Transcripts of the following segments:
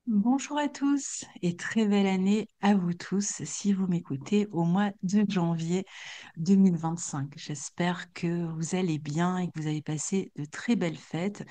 Bonjour à tous et très belle année à vous tous si vous m'écoutez au mois de janvier 2025. J'espère que vous allez bien et que vous avez passé de très belles fêtes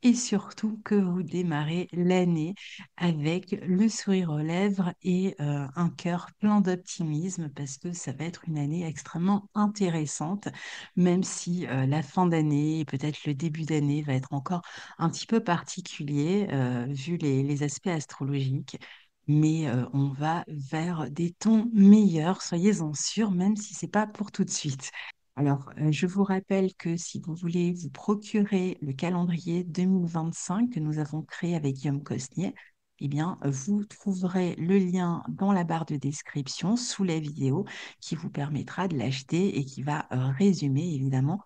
et surtout que vous démarrez l'année avec le sourire aux lèvres et un cœur plein d'optimisme parce que ça va être une année extrêmement intéressante, même si la fin d'année et peut-être le début d'année va être encore un petit peu particulier vu les aspects astrologiques, mais on va vers des tons meilleurs, soyez-en sûrs, même si c'est pas pour tout de suite. Alors, je vous rappelle que si vous voulez vous procurer le calendrier 2025 que nous avons créé avec Guillaume Cosnier, eh bien, vous trouverez le lien dans la barre de description sous la vidéo qui vous permettra de l'acheter et qui va résumer évidemment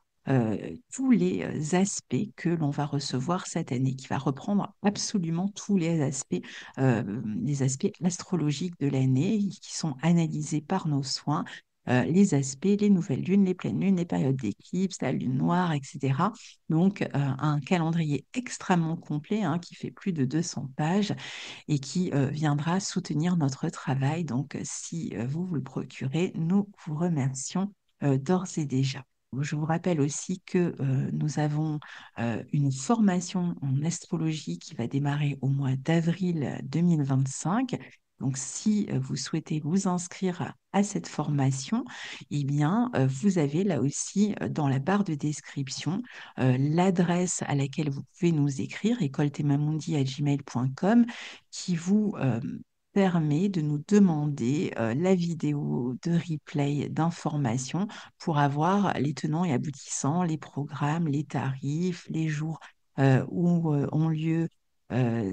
tous les aspects que l'on va recevoir cette année, qui va reprendre absolument tous les aspects astrologiques de l'année qui sont analysés par nos soins, les aspects, les nouvelles lunes, les pleines lunes, les périodes d'éclipse, la lune noire, etc. Donc, un calendrier extrêmement complet hein, qui fait plus de 200 pages et qui viendra soutenir notre travail. Donc, si vous vous le procurez, nous vous remercions d'ores et déjà. Je vous rappelle aussi que nous avons une formation en astrologie qui va démarrer au mois d'avril 2025. Donc, si vous souhaitez vous inscrire à cette formation, eh bien, vous avez là aussi dans la barre de description l'adresse à laquelle vous pouvez nous écrire, écoletemamundi@gmail.com, qui vous permet de nous demander la vidéo de replay d'information pour avoir les tenants et aboutissants, les programmes, les tarifs, les jours où ont lieu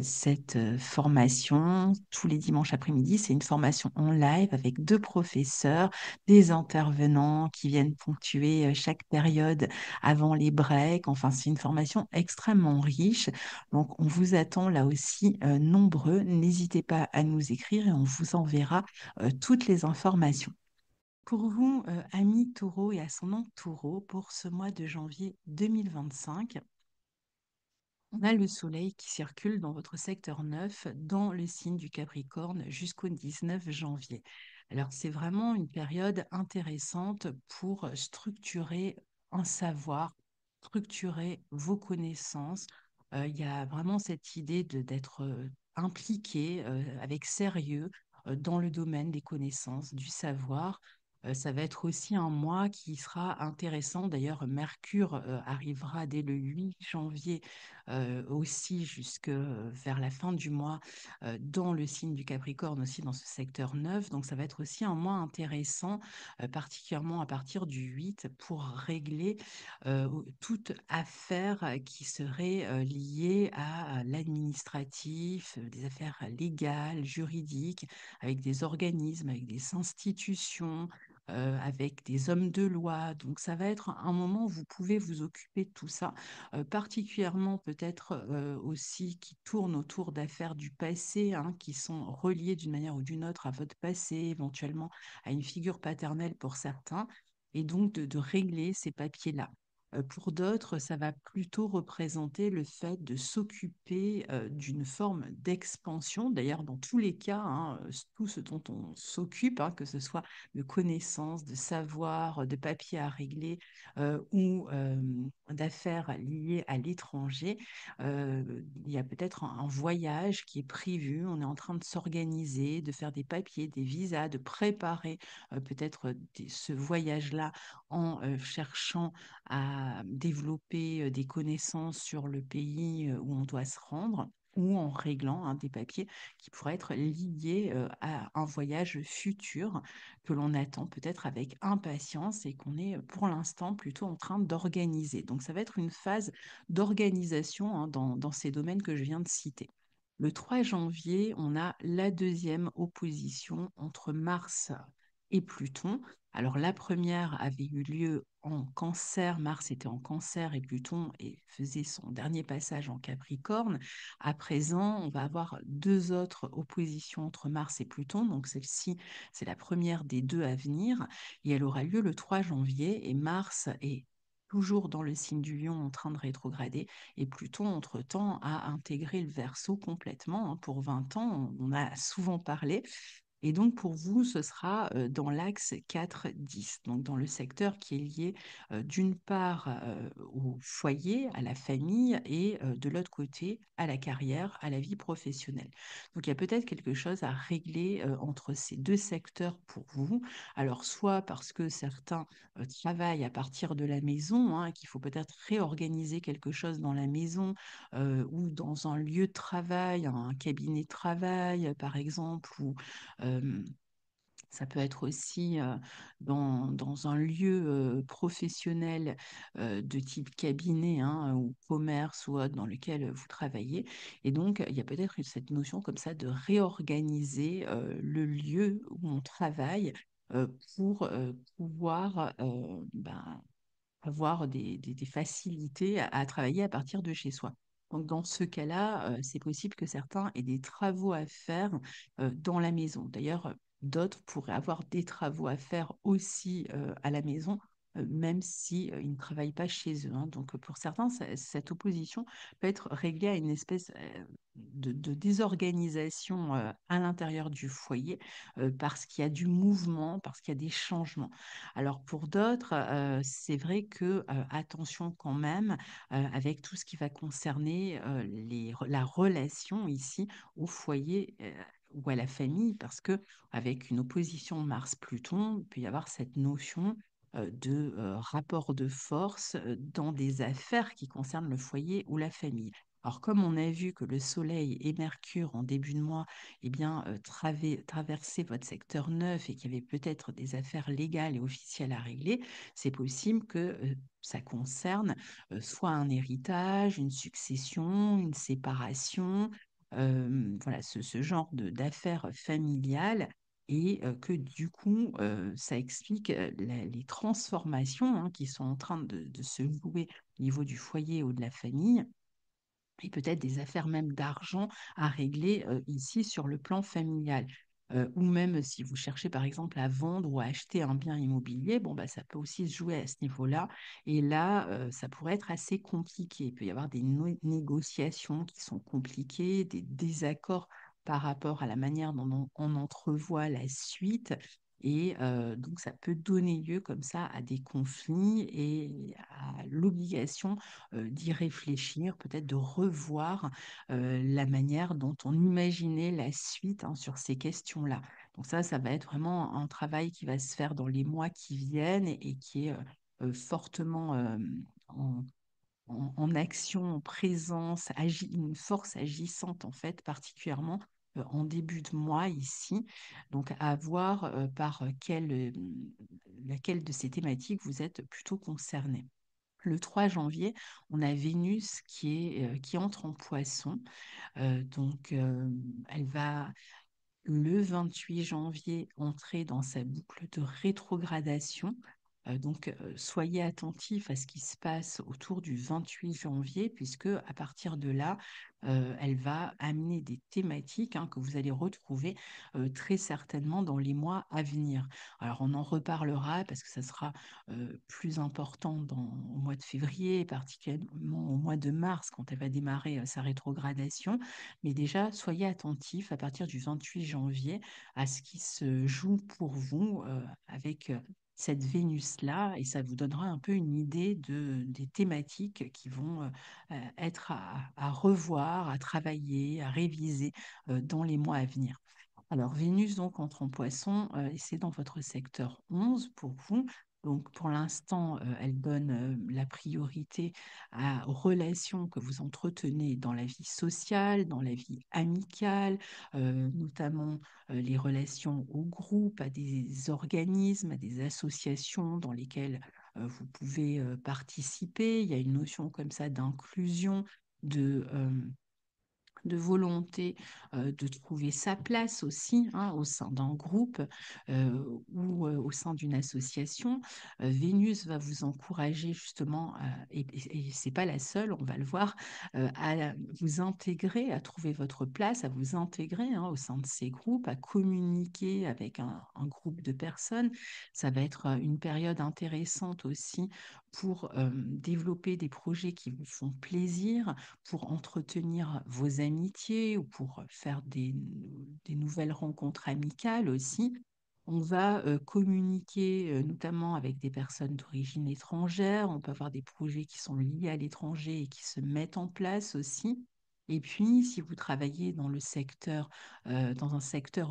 cette formation. Tous les dimanches après-midi, c'est une formation en live avec deux professeurs, des intervenants qui viennent ponctuer chaque période avant les breaks. Enfin, c'est une formation extrêmement riche. Donc, on vous attend là aussi nombreux. N'hésitez pas à nous écrire et on vous enverra toutes les informations. Pour vous, amis taureaux et ascendant taureau, pour ce mois de janvier 2025, on a le soleil qui circule dans votre secteur 9, dans le signe du Capricorne, jusqu'au 19 janvier. Alors, c'est vraiment une période intéressante pour structurer un savoir, structurer vos connaissances. Il y a vraiment cette idée d'être impliqué avec sérieux dans le domaine des connaissances, du savoir. Ça va être aussi un mois qui sera intéressant. D'ailleurs, Mercure arrivera dès le 8 janvier aussi jusque vers la fin du mois dans le signe du Capricorne, aussi dans ce secteur 9. Donc ça va être aussi un mois intéressant, particulièrement à partir du 8, pour régler toute affaire qui serait liée à l'administratif, des affaires légales, juridiques, avec des organismes, avec des institutions, avec des hommes de loi. Donc ça va être un moment où vous pouvez vous occuper de tout ça, particulièrement peut-être aussi qui tournent autour d'affaires du passé, hein, qui sont reliées d'une manière ou d'une autre à votre passé, éventuellement à une figure paternelle pour certains, et donc de régler ces papiers-là. Pour d'autres, ça va plutôt représenter le fait de s'occuper d'une forme d'expansion. D'ailleurs, dans tous les cas, hein, tout ce dont on s'occupe, hein, que ce soit de connaissances, de savoir, de papiers à régler ou d'affaires liées à l'étranger, il y a peut-être un voyage qui est prévu. On est en train de s'organiser, de faire des papiers, des visas, de préparer peut-être ce voyage-là en cherchant à développer des connaissances sur le pays où on doit se rendre ou en réglant hein, des papiers qui pourraient être liés à un voyage futur que l'on attend peut-être avec impatience et qu'on est pour l'instant plutôt en train d'organiser. Donc ça va être une phase d'organisation hein, dans ces domaines que je viens de citer. Le 3 janvier, on a la deuxième opposition entre Mars et Pluton. Alors la première avait eu lieu en Cancer, Mars était en Cancer et Pluton faisait son dernier passage en Capricorne. À présent, on va avoir deux autres oppositions entre Mars et Pluton. Donc celle-ci, c'est la première des deux à venir et elle aura lieu le 3 janvier et Mars est toujours dans le signe du lion en train de rétrograder, et Pluton, entre-temps, a intégré le Verseau complètement, hein. Pour 20 ans, on a souvent parlé. Et donc, pour vous, ce sera dans l'axe 4-10, donc dans le secteur qui est lié d'une part au foyer, à la famille, et de l'autre côté à la carrière, à la vie professionnelle. Donc, il y a peut-être quelque chose à régler entre ces deux secteurs pour vous. Alors, soit parce que certains travaillent à partir de la maison, hein, qu'il faut peut-être réorganiser quelque chose dans la maison ou dans un lieu de travail, un cabinet de travail, par exemple, ou euh, ça peut être aussi dans un lieu professionnel de type cabinet, hein, ou commerce ou autre dans lequel vous travaillez. Et donc, il y a peut-être cette notion comme ça de réorganiser le lieu où on travaille pour pouvoir avoir des facilités à travailler à partir de chez soi. Donc, dans ce cas-là, c'est possible que certains aient des travaux à faire dans la maison. D'ailleurs, d'autres pourraient avoir des travaux à faire aussi à la maison, même si, ils ne travaillent pas chez eux, hein. Donc, pour certains, cette opposition peut être réglée à une espèce de désorganisation à l'intérieur du foyer parce qu'il y a du mouvement, parce qu'il y a des changements. Alors pour d'autres, c'est vrai que attention quand même avec tout ce qui va concerner la relation ici au foyer ou à la famille, parce que avec une opposition Mars-Pluton, il peut y avoir cette notion de rapport de force dans des affaires qui concernent le foyer ou la famille. Alors, comme on a vu que le Soleil et Mercure en début de mois eh bien, traverser votre secteur 9 et qu'il y avait peut-être des affaires légales et officielles à régler, c'est possible que ça concerne soit un héritage, une succession, une séparation, voilà, ce genre d'affaires familiales. Et que du coup, ça explique les transformations hein, qui sont en train de se jouer au niveau du foyer ou de la famille et peut-être des affaires même d'argent à régler ici sur le plan familial. Ou même si vous cherchez par exemple à vendre ou à acheter un bien immobilier, bon, bah, ça peut aussi se jouer à ce niveau-là. Et là, ça pourrait être assez compliqué. Il peut y avoir des négociations qui sont compliquées, des désaccords par rapport à la manière dont on entrevoit la suite. Et donc, ça peut donner lieu comme ça à des conflits et à l'obligation d'y réfléchir, peut-être de revoir la manière dont on imaginait la suite hein, sur ces questions-là. Donc ça va être vraiment un travail qui va se faire dans les mois qui viennent et qui est fortement en, en action, en présence, une force agissante en fait, particulièrement en début de mois ici. Donc à voir par laquelle de ces thématiques vous êtes plutôt concerné. Le 3 janvier, on a Vénus qui entre en poisson. Elle va le 28 janvier entrer dans sa boucle de rétrogradation. Soyez attentifs à ce qui se passe autour du 28 janvier, puisque à partir de là, elle va amener des thématiques hein, que vous allez retrouver très certainement dans les mois à venir. Alors, on en reparlera parce que ça sera plus important au mois de février, et particulièrement au mois de mars, quand elle va démarrer sa rétrogradation. Mais déjà, soyez attentifs à partir du 28 janvier à ce qui se joue pour vous avec cette Vénus-là, et ça vous donnera un peu une idée des thématiques qui vont être à revoir, à travailler, à réviser dans les mois à venir. Alors, Vénus donc entre en poisson et c'est dans votre secteur 11 pour vous. Donc, pour l'instant, elle donne la priorité aux relations que vous entretenez dans la vie sociale, dans la vie amicale, notamment les relations au groupe, à des organismes, à des associations dans lesquelles vous pouvez participer. Il y a une notion comme ça d'inclusion, de volonté de trouver sa place aussi hein, au sein d'un groupe ou au sein d'une association. Vénus va vous encourager justement, et c'est pas la seule, on va le voir, à vous intégrer, à trouver votre place, à vous intégrer hein, au sein de ces groupes, à communiquer avec un groupe de personnes. Ça va être une période intéressante aussi pour développer des projets qui vous font plaisir, pour entretenir vos amitiés ou pour faire des nouvelles rencontres amicales aussi. On va communiquer notamment avec des personnes d'origine étrangère. On peut avoir des projets qui sont liés à l'étranger et qui se mettent en place aussi. Et puis, si vous travaillez dans un secteur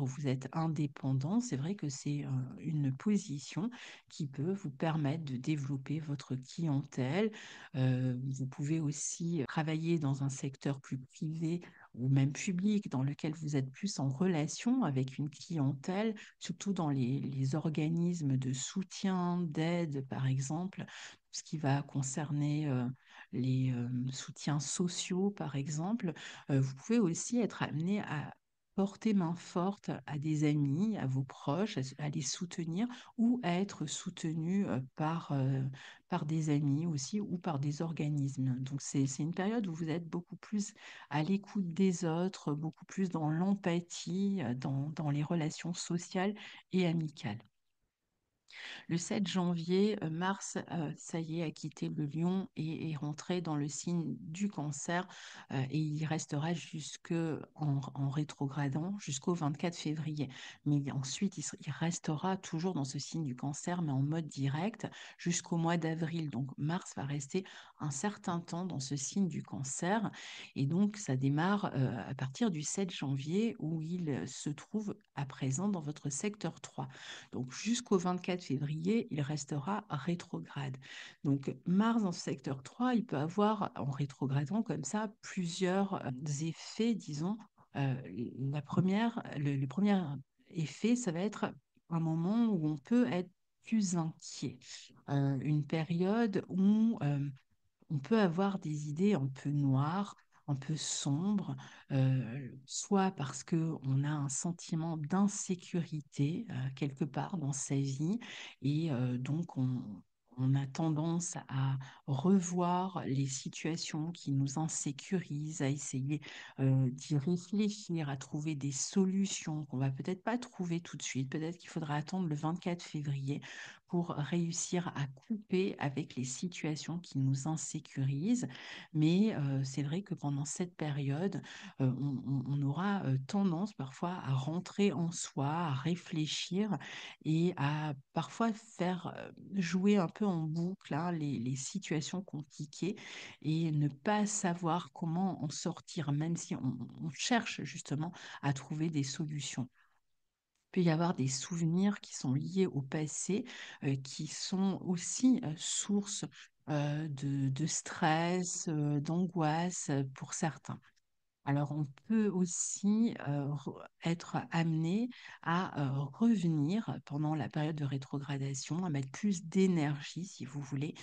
où vous êtes indépendant, c'est vrai que c'est une position qui peut vous permettre de développer votre clientèle. Vous pouvez aussi travailler dans un secteur plus privé ou même public dans lequel vous êtes plus en relation avec une clientèle, surtout dans les organismes de soutien, d'aide, par exemple, ce qui va concerner les soutiens sociaux, par exemple. Vous pouvez aussi être amené à porter main forte à des amis, à vos proches, à les soutenir ou à être soutenu par des amis aussi ou par des organismes. Donc c'est une période où vous êtes beaucoup plus à l'écoute des autres, beaucoup plus dans l'empathie, dans les relations sociales et amicales. Le 7 janvier, Mars, ça y est, a quitté le Lion et est rentré dans le signe du Cancer et il restera en rétrogradant jusqu'au 24 février. Mais ensuite, il restera toujours dans ce signe du Cancer, mais en mode direct jusqu'au mois d'avril. Donc Mars va rester un certain temps dans ce signe du Cancer et donc ça démarre à partir du 7 janvier où il se trouve à présent dans votre secteur 3. Donc jusqu'au 24 février, il restera rétrograde. Donc Mars dans ce secteur 3, il peut avoir, en rétrogradant comme ça, plusieurs effets, disons. Euh, le premier effet, ça va être un moment où on peut être plus inquiet. Une période où on peut avoir des idées un peu noires, un peu sombres, soit parce qu'on a un sentiment d'insécurité quelque part dans sa vie et donc on a tendance à revoir les situations qui nous insécurisent, à essayer d'y réfléchir, à trouver des solutions qu'on va peut-être pas trouver tout de suite. Peut-être qu'il faudra attendre le 24 février pour réussir à couper avec les situations qui nous insécurisent. Mais c'est vrai que pendant cette période, on aura tendance parfois à rentrer en soi, à réfléchir et à parfois faire jouer un peu en boucle hein, les situations compliquées et ne pas savoir comment en sortir, même si on cherche justement à trouver des solutions peut y avoir des souvenirs qui sont liés au passé, qui sont aussi source de stress, d'angoisse pour certains. Alors, on peut aussi être amené à revenir pendant la période de rétrogradation, à mettre plus d'énergie, si vous voulez,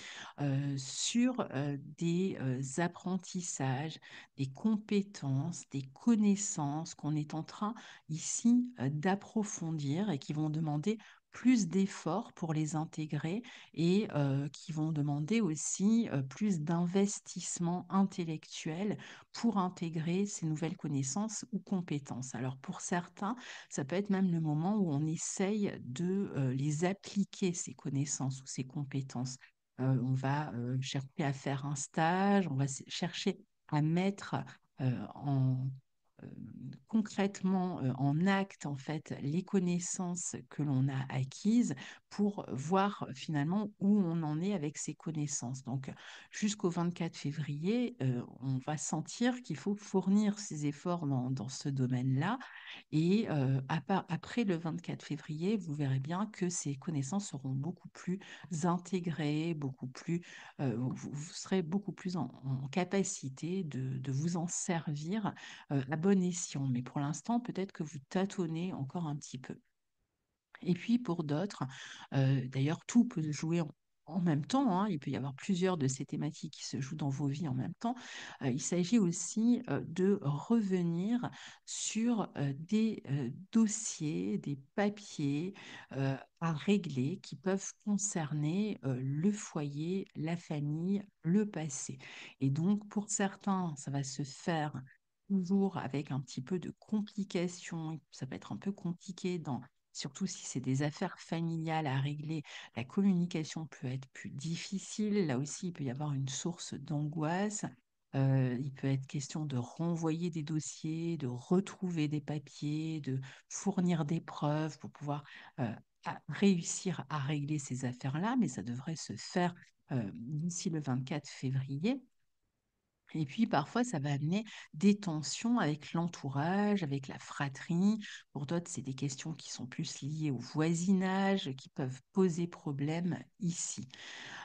sur des apprentissages, des compétences, des connaissances qu'on est en train ici d'approfondir et qui vont demander plus d'efforts pour les intégrer et qui vont demander aussi plus d'investissement intellectuel pour intégrer ces nouvelles connaissances ou compétences. Alors pour certains, ça peut être même le moment où on essaye de les appliquer, ces connaissances ou ces compétences. On va chercher à faire un stage, on va chercher à mettre en euh, concrètement en acte en fait les connaissances que l'on a acquises pour voir finalement où on en est avec ces connaissances. Donc jusqu'au 24 février, on va sentir qu'il faut fournir ces efforts dans ce domaine-là. Et après le 24 février, vous verrez bien que ces connaissances seront beaucoup plus intégrées, vous serez beaucoup plus en capacité de vous en servir à bon escient. Mais pour l'instant, peut-être que vous tâtonnez encore un petit peu. Et puis pour d'autres, d'ailleurs, tout peut se jouer en même temps, hein. Il peut y avoir plusieurs de ces thématiques qui se jouent dans vos vies en même temps. Il s'agit aussi de revenir sur des dossiers, des papiers à régler qui peuvent concerner le foyer, la famille, le passé. Et donc, pour certains, ça va se faire toujours avec un petit peu de complications. Ça peut être un peu compliqué surtout si c'est des affaires familiales à régler, la communication peut être plus difficile. Là aussi, il peut y avoir une source d'angoisse. Il peut être question de renvoyer des dossiers, de retrouver des papiers, de fournir des preuves pour pouvoir euh, réussir à régler ces affaires-là, mais ça devrait se faire d'ici le 24 février. Et puis parfois, ça va amener des tensions avec l'entourage, avec la fratrie. Pour d'autres, c'est des questions qui sont plus liées au voisinage, qui peuvent poser problème ici.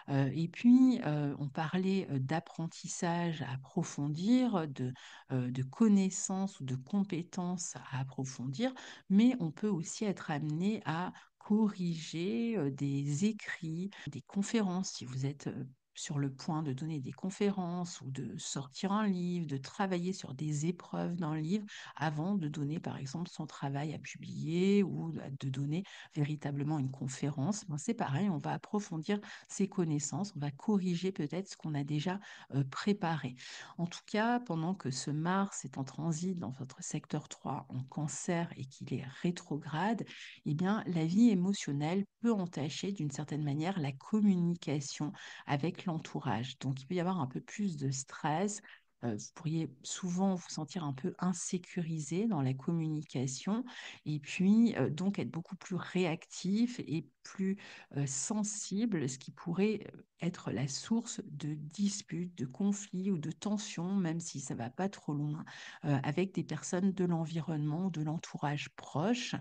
Et puis, on parlait d'apprentissage à approfondir, de connaissances ou de compétences à approfondir, mais on peut aussi être amené à corriger des écrits, des conférences, si vous êtes sur le point de donner des conférences ou de sortir un livre, de travailler sur des épreuves d'un livre avant de donner, par exemple, son travail à publier ou de donner véritablement une conférence. Ben, c'est pareil, on va approfondir ses connaissances, on va corriger peut-être ce qu'on a déjà préparé. En tout cas, pendant que ce Mars est en transit dans votre secteur 3 en cancer et qu'il est rétrograde, eh bien, la vie émotionnelle peut entacher d'une certaine manière la communication avec l'entourage. Donc, il peut y avoir un peu plus de stress. Vous pourriez souvent vous sentir un peu insécurisé dans la communication et puis donc être beaucoup plus réactif et plus sensible, ce qui pourrait être la source de disputes, de conflits ou de tensions, même si ça va pas trop loin, avec des personnes de l'environnement, de l'entourage proche.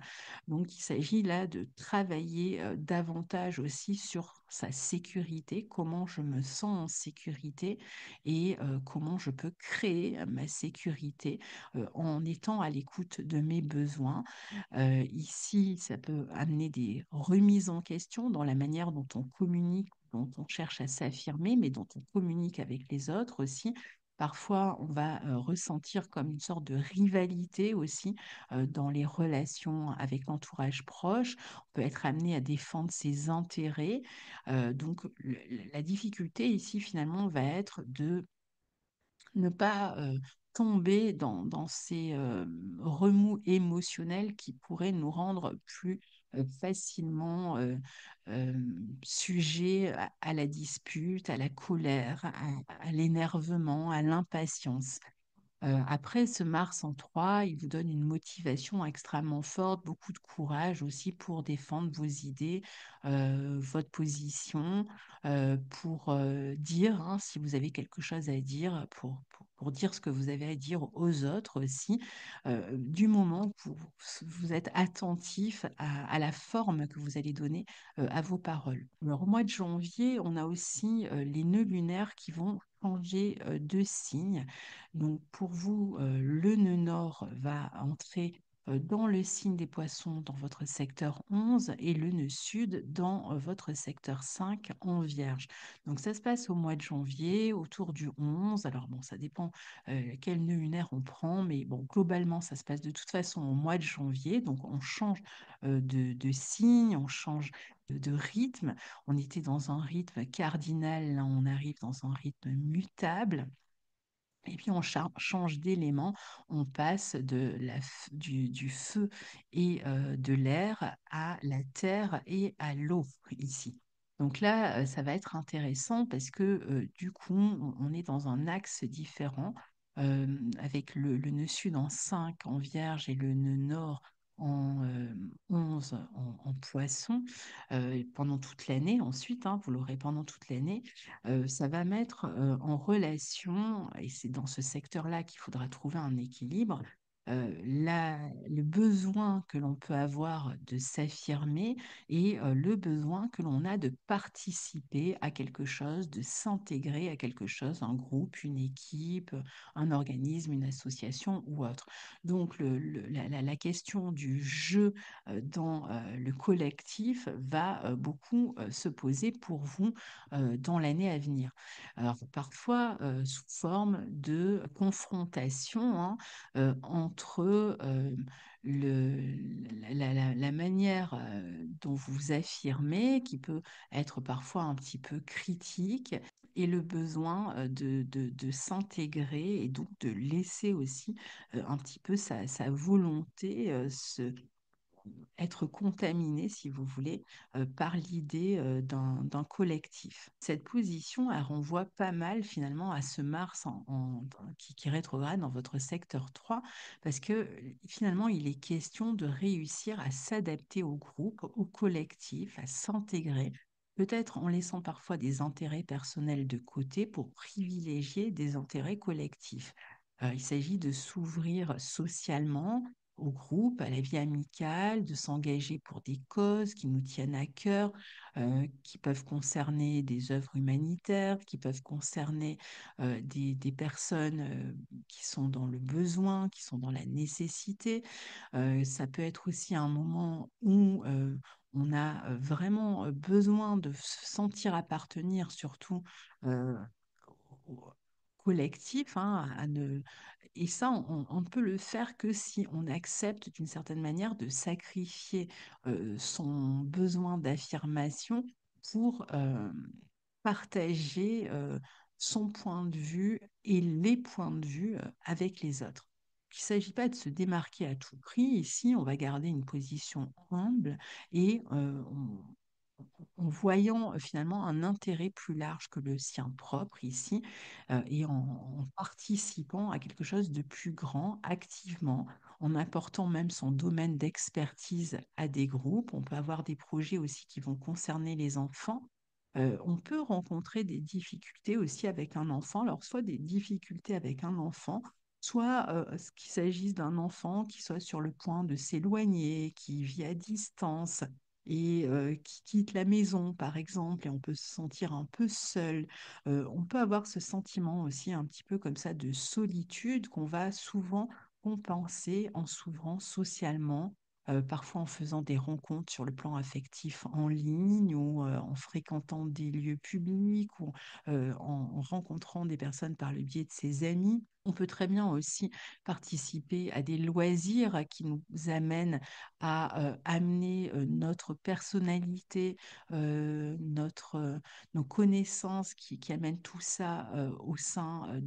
Donc, il s'agit là de travailler davantage aussi sur sa sécurité, comment je me sens en sécurité et comment je peux créer ma sécurité en étant à l'écoute de mes besoins. Ici, ça peut amener des remises en question dans la manière dont on communique, dont on cherche à s'affirmer, mais dont on communique avec les autres aussi. Parfois, on va ressentir comme une sorte de rivalité aussi dans les relations avec l'entourage proche. On peut être amené à défendre ses intérêts. Donc, la difficulté ici, finalement, va être de ne pas tomber dans ces remous émotionnels qui pourraient nous rendre plus facilement euh, sujets à la dispute, à la colère, à l'énervement, à l'impatience. Après ce Mars en 3, il vous donne une motivation extrêmement forte, beaucoup de courage aussi pour défendre vos idées, votre position, pour dire hein, si vous avez quelque chose à dire, pour dire ce que vous avez à dire aux autres aussi, du moment que vous êtes attentif à la forme que vous allez donner à vos paroles. Alors, au mois de janvier, on a aussi les nœuds lunaires qui vont changer de signe. Donc pour vous, le nœud nord va entrer dans le signe des poissons dans votre secteur 11 et le nœud sud dans votre secteur 5 en vierge. Donc ça se passe au mois de janvier, autour du 11. Alors bon, ça dépend quel nœud lunaire on prend, mais bon, globalement, ça se passe de toute façon au mois de janvier. Donc on change de signe, on change de rythme. On était dans un rythme cardinal, là on arrive dans un rythme mutable. Et puis on change d'élément, on passe du feu et de l'air à la terre et à l'eau ici. Donc là, ça va être intéressant parce que du coup, on est dans un axe différent avec le nœud sud en 5 en vierge et le nœud nord en 11 en poisson pendant toute l'année. Ensuite, hein, vous l'aurez pendant toute l'année ça va mettre en relation, et c'est dans ce secteur-là qu'il faudra trouver un équilibre, le besoin que l'on peut avoir de s'affirmer et le besoin que l'on a de participer à quelque chose, de s'intégrer à quelque chose, un groupe, une équipe, un organisme, une association ou autre. Donc la question du jeu dans le collectif va beaucoup se poser pour vous dans l'année à venir. Alors parfois sous forme de confrontation hein, entre la manière dont vous vous affirmez, qui peut être parfois un petit peu critique, et le besoin de s'intégrer et donc de laisser aussi un petit peu sa volonté être contaminé, si vous voulez, par l'idée d'un collectif. Cette position, elle renvoie pas mal finalement à ce Mars qui rétrograde dans votre secteur 3, parce que finalement, il est question de réussir à s'adapter au groupe, au collectif, à s'intégrer. Peut-être en laissant parfois des intérêts personnels de côté pour privilégier des intérêts collectifs. Il s'agit de s'ouvrir socialement, au groupe, à la vie amicale, de s'engager pour des causes qui nous tiennent à cœur, qui peuvent concerner des œuvres humanitaires, qui peuvent concerner des personnes qui sont dans le besoin, qui sont dans la nécessité. Ça peut être aussi un moment où on a vraiment besoin de se sentir appartenir, surtout euh, au collectif, hein, et ça, on ne peut le faire que si on accepte d'une certaine manière de sacrifier son besoin d'affirmation pour partager son point de vue et les points de vue avec les autres. Il ne s'agit pas de se démarquer à tout prix. Ici, on va garder une position humble et en voyant finalement un intérêt plus large que le sien propre ici, et en participant à quelque chose de plus grand activement, en apportant même son domaine d'expertise à des groupes. On peut avoir des projets aussi qui vont concerner les enfants. On peut rencontrer des difficultés aussi avec un enfant, alors soit des difficultés avec un enfant, soit qu'il s'agisse d'un enfant qui soit sur le point de s'éloigner, qui vit à distance et qui quitte la maison, par exemple, et on peut se sentir un peu seul. On peut avoir ce sentiment aussi un petit peu comme ça de solitude qu'on va souvent compenser en s'ouvrant socialement, parfois en faisant des rencontres sur le plan affectif en ligne ou en fréquentant des lieux publics ou en rencontrant des personnes par le biais de ses amis. On peut très bien aussi participer à des loisirs qui nous amènent à amener notre personnalité, nos connaissances qui amènent tout ça au sein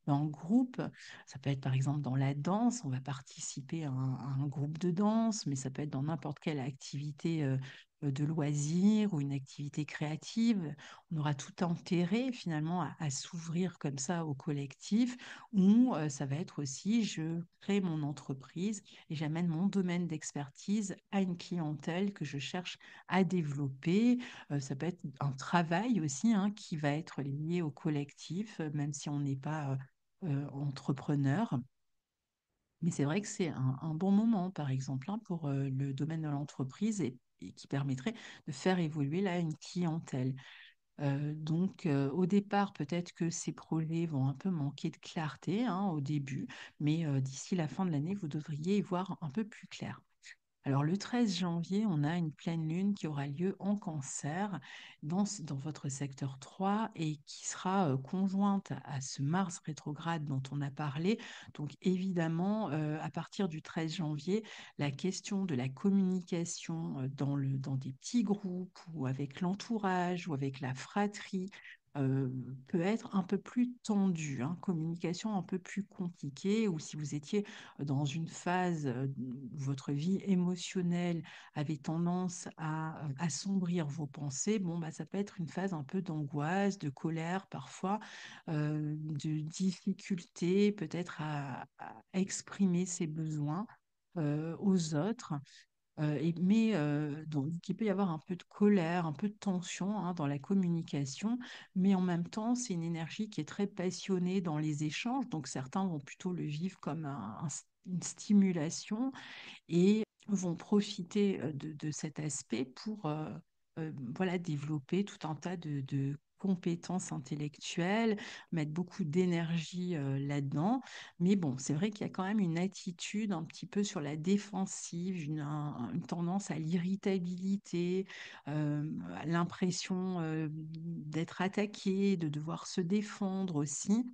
d'un groupe. Ça peut être par exemple dans la danse, on va participer à un groupe de danse, mais ça peut être dans n'importe quelle activité de loisir ou une activité créative. On aura tout intérêt finalement à s'ouvrir comme ça au collectif, ou ça va être aussi, je crée mon entreprise et j'amène mon domaine d'expertise à une clientèle que je cherche à développer. Ça peut être un travail aussi, hein, qui va être lié au collectif, même si on n'est pas entrepreneur. Mais c'est vrai que c'est un bon moment, par exemple, hein, pour le domaine de l'entreprise et qui permettrait de faire évoluer là une clientèle. Donc, au départ, peut-être que ces projets vont un peu manquer de clarté, hein, au début, mais d'ici la fin de l'année, vous devriez y voir un peu plus clair. Alors, le 13 janvier, on a une pleine lune qui aura lieu en Cancer dans votre secteur 3 et qui sera conjointe à ce Mars rétrograde dont on a parlé. Donc, évidemment, à partir du 13 janvier, la question de la communication dans des petits groupes ou avec l'entourage ou avec la fratrie peut être un peu plus tendue, hein, communication un peu plus compliquée, ou si vous étiez dans une phase où votre vie émotionnelle avait tendance à assombrir vos pensées, bon, bah, ça peut être une phase un peu d'angoisse, de colère parfois, de difficulté peut-être à exprimer ses besoins aux autres. Donc, il peut y avoir un peu de colère, un peu de tension, hein, dans la communication, mais en même temps, c'est une énergie qui est très passionnée dans les échanges. Donc, certains vont plutôt le vivre comme une stimulation et vont profiter de cet aspect pour voilà, développer tout un tas de compétences intellectuelles, mettre beaucoup d'énergie là-dedans. Mais bon, c'est vrai qu'il y a quand même une attitude un petit peu sur la défensive, une tendance à l'irritabilité, à l'impression d'être attaqué, de devoir se défendre aussi.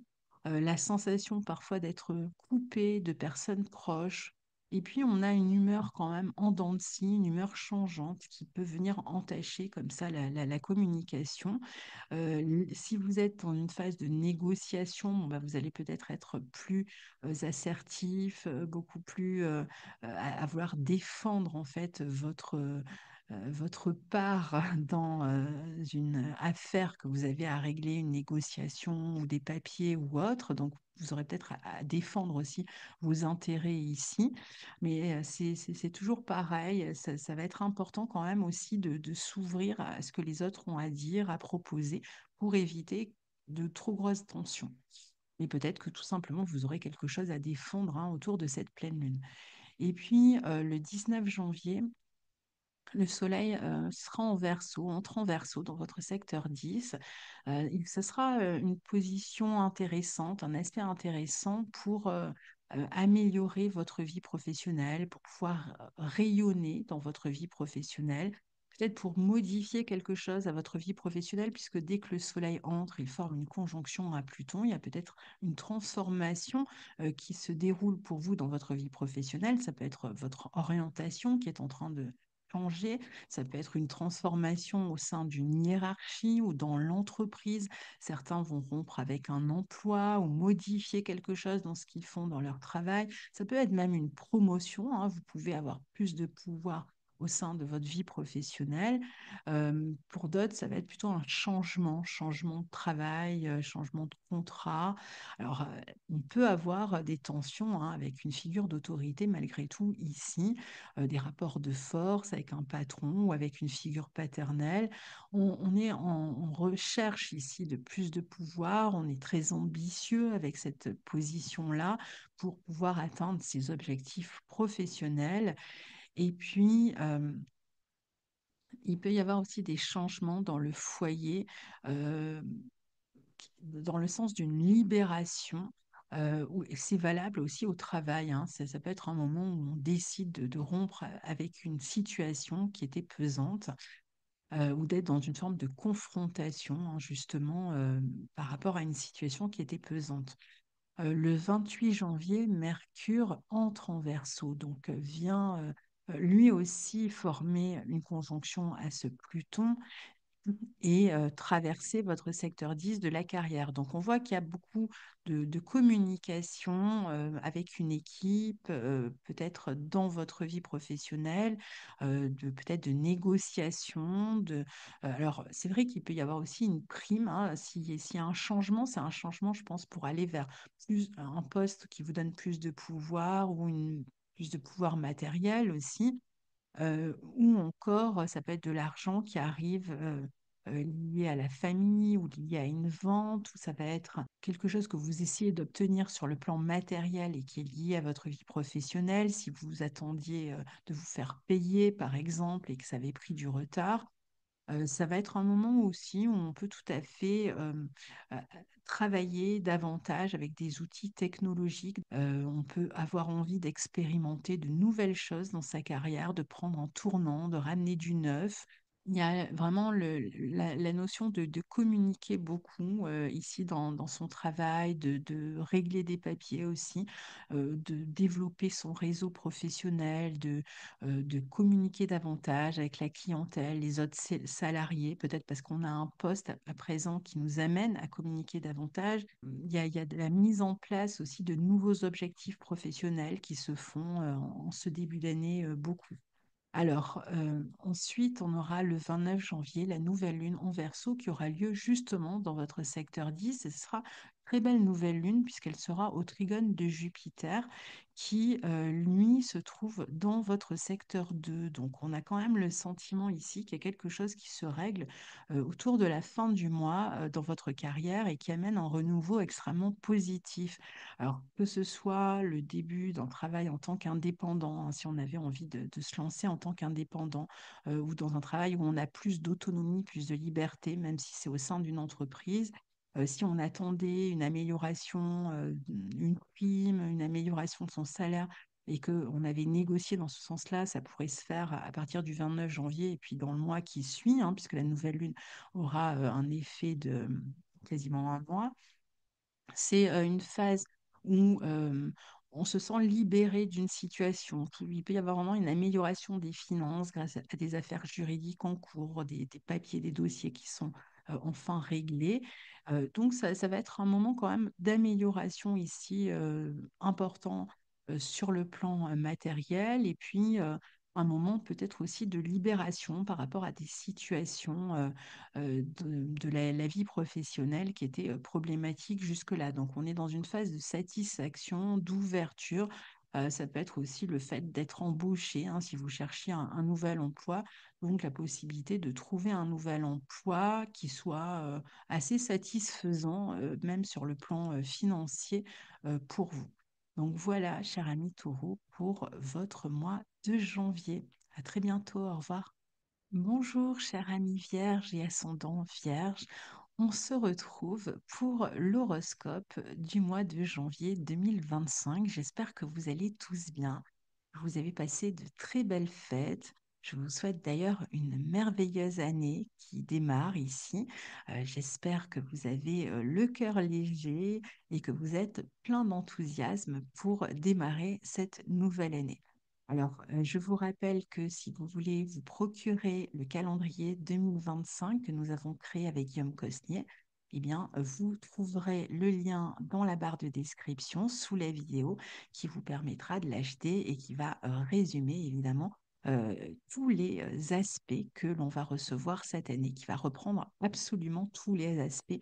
La sensation parfois d'être coupé de personnes proches, Et puis, on a une humeur quand même en dents de scie, une humeur changeante qui peut venir entacher comme ça la communication. Si vous êtes dans une phase de négociation, bon, bah, vous allez peut-être être plus assertif, beaucoup plus à vouloir défendre en fait votre part dans une affaire que vous avez à régler, une négociation ou des papiers ou autre. Donc, vous aurez peut-être à défendre aussi vos intérêts ici. Mais c'est toujours pareil. Ça va être important quand même aussi de s'ouvrir à ce que les autres ont à dire, à proposer, pour éviter de trop grosses tensions. Et peut-être que tout simplement, vous aurez quelque chose à défendre hein, autour de cette pleine lune. Et puis, le 19 janvier, le soleil sera en verso, entre en verso dans votre secteur 10. Ce sera une position intéressante, un aspect intéressant pour améliorer votre vie professionnelle, pour pouvoir rayonner dans votre vie professionnelle, peut-être pour modifier quelque chose à votre vie professionnelle, puisque dès que le soleil entre, il forme une conjonction à Pluton, il y a peut-être une transformation qui se déroule pour vous dans votre vie professionnelle. Ça peut être votre orientation qui est en train de changer. Ça peut être une transformation au sein d'une hiérarchie ou dans l'entreprise. Certains vont rompre avec un emploi ou modifier quelque chose dans ce qu'ils font dans leur travail. Ça peut être même une promotion, hein. Vous pouvez avoir plus de pouvoir au sein de votre vie professionnelle. Pour d'autres, ça va être plutôt un changement, changement de travail, changement de contrat. Alors, on peut avoir des tensions hein, avec une figure d'autorité malgré tout ici, des rapports de force avec un patron ou avec une figure paternelle. On est en recherche ici de plus de pouvoir, on est très ambitieux avec cette position-là pour pouvoir atteindre ses objectifs professionnels. Et puis, il peut y avoir aussi des changements dans le foyer, euh, dans le sens d'une libération. C'est valable aussi au travail, hein. Ça peut être un moment où on décide de rompre avec une situation qui était pesante ou d'être dans une forme de confrontation, hein, justement, par rapport à une situation qui était pesante. Le 28 janvier, Mercure entre en Verseau, donc vient lui aussi former une conjonction à ce Pluton et traverser votre secteur 10 de la carrière. Donc, on voit qu'il y a beaucoup de communication avec une équipe, peut-être dans votre vie professionnelle, peut-être de négociation. Alors, c'est vrai qu'il peut y avoir aussi une prime. Hein, s'il y a un changement, c'est un changement, je pense, pour aller vers un poste qui vous donne plus de pouvoir ou plus de pouvoir matériel aussi ou encore ça peut être de l'argent qui arrive lié à la famille ou lié à une vente, ou ça va être quelque chose que vous essayez d'obtenir sur le plan matériel et qui est lié à votre vie professionnelle. Si vous attendiez de vous faire payer, par exemple, et que ça avait pris du retard, ça va être un moment aussi où on peut tout à fait euh, travailler davantage avec des outils technologiques. On peut avoir envie d'expérimenter de nouvelles choses dans sa carrière, de prendre un tournant, de ramener du neuf. Il y a vraiment la notion de communiquer beaucoup ici dans son travail, de régler des papiers aussi, de développer son réseau professionnel, de communiquer davantage avec la clientèle, les autres salariés, peut-être parce qu'on a un poste à présent qui nous amène à communiquer davantage. Il y a de la mise en place aussi de nouveaux objectifs professionnels qui se font en ce début d'année beaucoup. Alors, ensuite, on aura le 29 janvier la nouvelle lune en Verseau qui aura lieu justement dans votre secteur 10. Et ce sera une très belle nouvelle lune puisqu'elle sera au trigone de Jupiter qui, lui, se trouve dans votre secteur 2. Donc, on a quand même le sentiment ici qu'il y a quelque chose qui se règle autour de la fin du mois dans votre carrière et qui amène un renouveau extrêmement positif. Alors, que ce soit le début d'un travail en tant qu'indépendant, hein, si on avait envie de se lancer en tant qu'indépendant ou dans un travail où on a plus d'autonomie, plus de liberté, même si c'est au sein d'une entreprise, si on attendait une amélioration, une prime, une amélioration de son salaire et qu'on avait négocié dans ce sens-là, ça pourrait se faire à partir du 29 janvier et puis dans le mois qui suit, hein, puisque la nouvelle lune aura un effet de quasiment un mois. C'est une phase où on se sent libéré d'une situation. Il peut y avoir vraiment une amélioration des finances grâce à des affaires juridiques en cours, des papiers, des dossiers qui sont enfin réglés. Donc, ça va être un moment quand même d'amélioration ici important sur le plan matériel et puis un moment peut-être aussi de libération par rapport à des situations de la vie professionnelle qui étaient problématiques jusque-là. Donc, on est dans une phase de satisfaction, d'ouverture. Ça peut être aussi le fait d'être embauché, hein, si vous cherchiez un nouvel emploi, donc la possibilité de trouver un nouvel emploi qui soit assez satisfaisant, même sur le plan financier pour vous. Donc voilà, cher ami taureau, pour votre mois de janvier. À très bientôt, au revoir. Bonjour, cher ami vierge et ascendant vierge. On se retrouve pour l'horoscope du mois de janvier 2025. J'espère que vous allez tous bien. Vous avez passé de très belles fêtes. Je vous souhaite d'ailleurs une merveilleuse année qui démarre ici. J'espère que vous avez le cœur léger et que vous êtes plein d'enthousiasme pour démarrer cette nouvelle année. Alors, je vous rappelle que si vous voulez vous procurer le calendrier 2025 que nous avons créé avec Guillaume Cosnier, eh bien, vous trouverez le lien dans la barre de description sous la vidéo qui vous permettra de l'acheter et qui va résumer évidemment tous les aspects que l'on va recevoir cette année, qui va reprendre absolument tous les aspects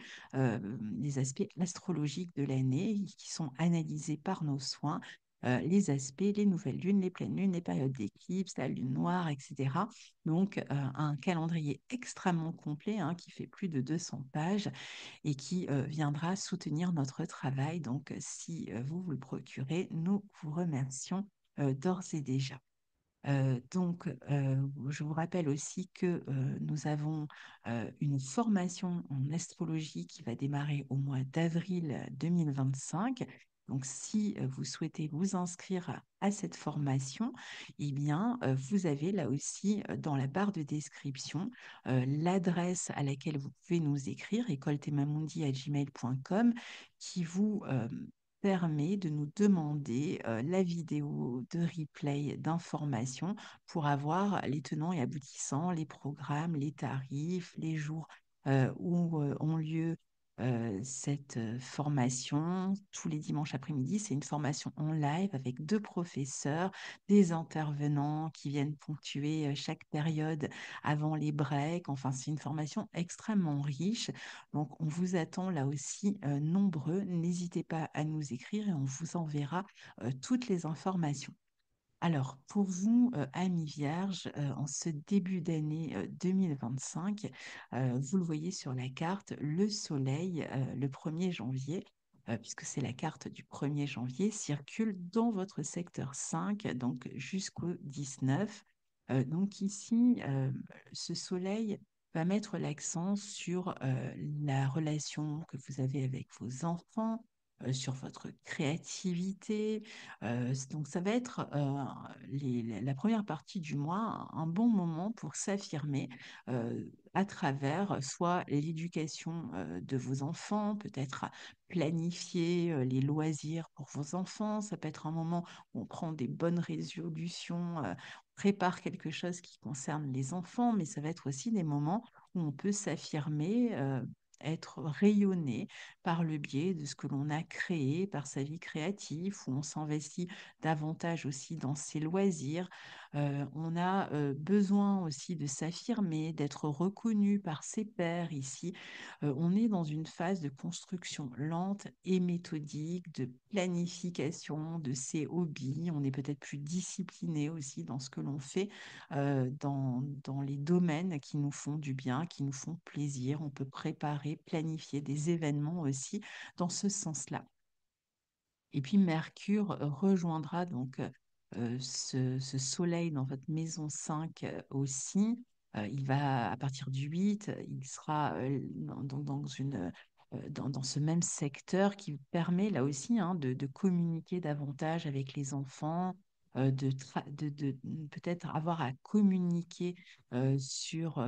astrologiques de l'année qui sont analysés par nos soins, les aspects, les nouvelles lunes, les pleines lunes, les périodes d'éclipse, la lune noire, etc. Donc, un calendrier extrêmement complet hein, qui fait plus de 200 pages et qui viendra soutenir notre travail. Donc, si vous le procurez, nous vous remercions d'ores et déjà. Je vous rappelle aussi que nous avons une formation en astrologie qui va démarrer au mois d'avril 2025. Donc, si vous souhaitez vous inscrire à cette formation, eh bien, vous avez là aussi dans la barre de description l'adresse à laquelle vous pouvez nous écrire, écoletemamundi@gmail.com, qui vous permet de nous demander la vidéo de replay d'information pour avoir les tenants et aboutissants, les programmes, les tarifs, les jours où ont lieu cette formation. Tous les dimanches après-midi, c'est une formation en live avec deux professeurs, des intervenants qui viennent ponctuer chaque période avant les breaks. Enfin, c'est une formation extrêmement riche. Donc, on vous attend là aussi nombreux. N'hésitez pas à nous écrire et on vous enverra toutes les informations. Alors, pour vous, amis vierges, en ce début d'année 2025, vous le voyez sur la carte, le soleil, le 1er janvier, puisque c'est la carte du 1er janvier, circule dans votre secteur 5, donc jusqu'au 19. Donc ici, ce soleil va mettre l'accent sur la relation que vous avez avec vos enfants, sur votre créativité, donc, ça va être la première partie du mois, un bon moment pour s'affirmer euh, à travers soit l'éducation de vos enfants, peut-être à planifier les loisirs pour vos enfants. Ça peut être un moment où on prend des bonnes résolutions, prépare quelque chose qui concerne les enfants, mais ça va être aussi des moments où on peut s'affirmer. Être rayonné par le biais de ce que l'on a créé, par sa vie créative, où on s'investit davantage aussi dans ses loisirs. On a besoin aussi de s'affirmer, d'être reconnu par ses pairs ici. On est dans une phase de construction lente et méthodique, de planification de ses hobbies. On est peut-être plus discipliné aussi dans ce que l'on fait, dans les domaines qui nous font du bien, qui nous font plaisir. On peut préparer, planifier des événements aussi dans ce sens-là. Et puis Mercure rejoindra donc ce soleil dans votre maison 5 aussi. Il va, à partir du 8, il sera dans ce même secteur qui vous permet là aussi hein, de communiquer davantage avec les enfants, de peut-être avoir à communiquer sur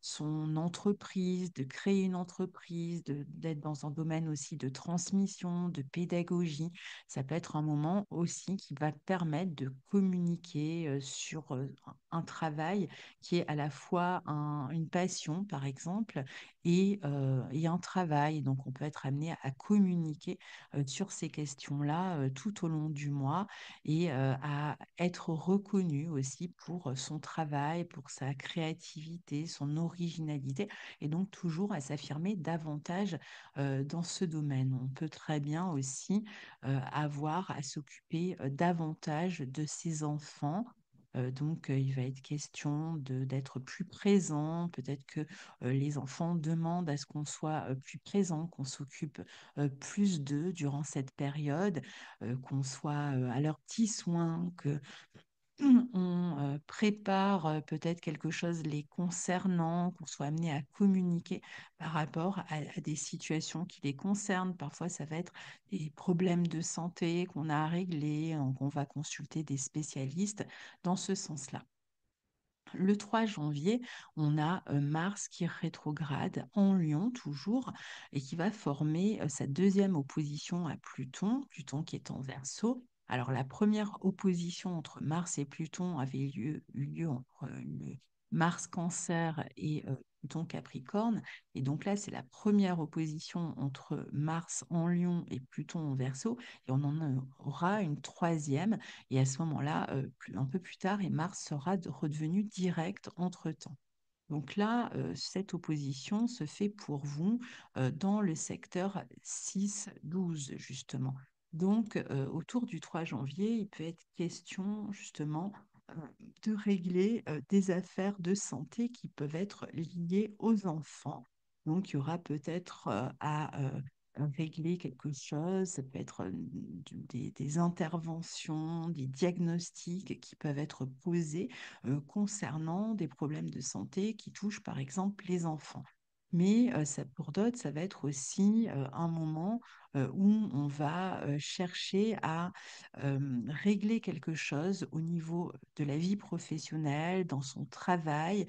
son entreprise, de créer une entreprise, d'être dans un domaine aussi de transmission, de pédagogie. Ça peut être un moment aussi qui va permettre de communiquer sur un travail qui est à la fois une passion, par exemple, et un travail. Donc, on peut être amené à communiquer sur ces questions-là tout au long du mois et à être reconnu aussi pour son travail, pour sa créativité, son originalité, et donc toujours à s'affirmer davantage dans ce domaine. On peut très bien aussi avoir à s'occuper davantage de ses enfants. Donc, il va être question d'être plus présent. Peut-être que les enfants demandent à ce qu'on soit plus présent, qu'on s'occupe plus d'eux durant cette période, qu'on soit à leurs petits soins, que on prépare peut-être quelque chose les concernant, qu'on soit amené à communiquer par rapport à des situations qui les concernent. Parfois, ça va être des problèmes de santé qu'on a à régler, qu'on va consulter des spécialistes dans ce sens-là. Le 3 janvier, on a Mars qui rétrograde en Lion toujours et qui va former sa deuxième opposition à Pluton, Pluton qui est en Verseau. Alors la première opposition entre Mars et Pluton avait eu lieu entre le Mars Cancer et Pluton Capricorne. Et donc là, c'est la première opposition entre Mars en Lion et Pluton en Verseau. Et on en aura une troisième et à ce moment-là, un peu plus tard, et Mars sera redevenu direct entre-temps. Donc là, cette opposition se fait pour vous dans le secteur 6-12, justement. Donc, autour du 3 janvier, il peut être question, justement, euh, de régler des affaires de santé qui peuvent être liées aux enfants. Donc, il y aura peut-être à régler quelque chose, ça peut être des interventions, des diagnostics qui peuvent être posés concernant des problèmes de santé qui touchent par exemple les enfants. Mais ça, pour d'autres, ça va être aussi un moment où on va chercher à régler quelque chose au niveau de la vie professionnelle, dans son travail,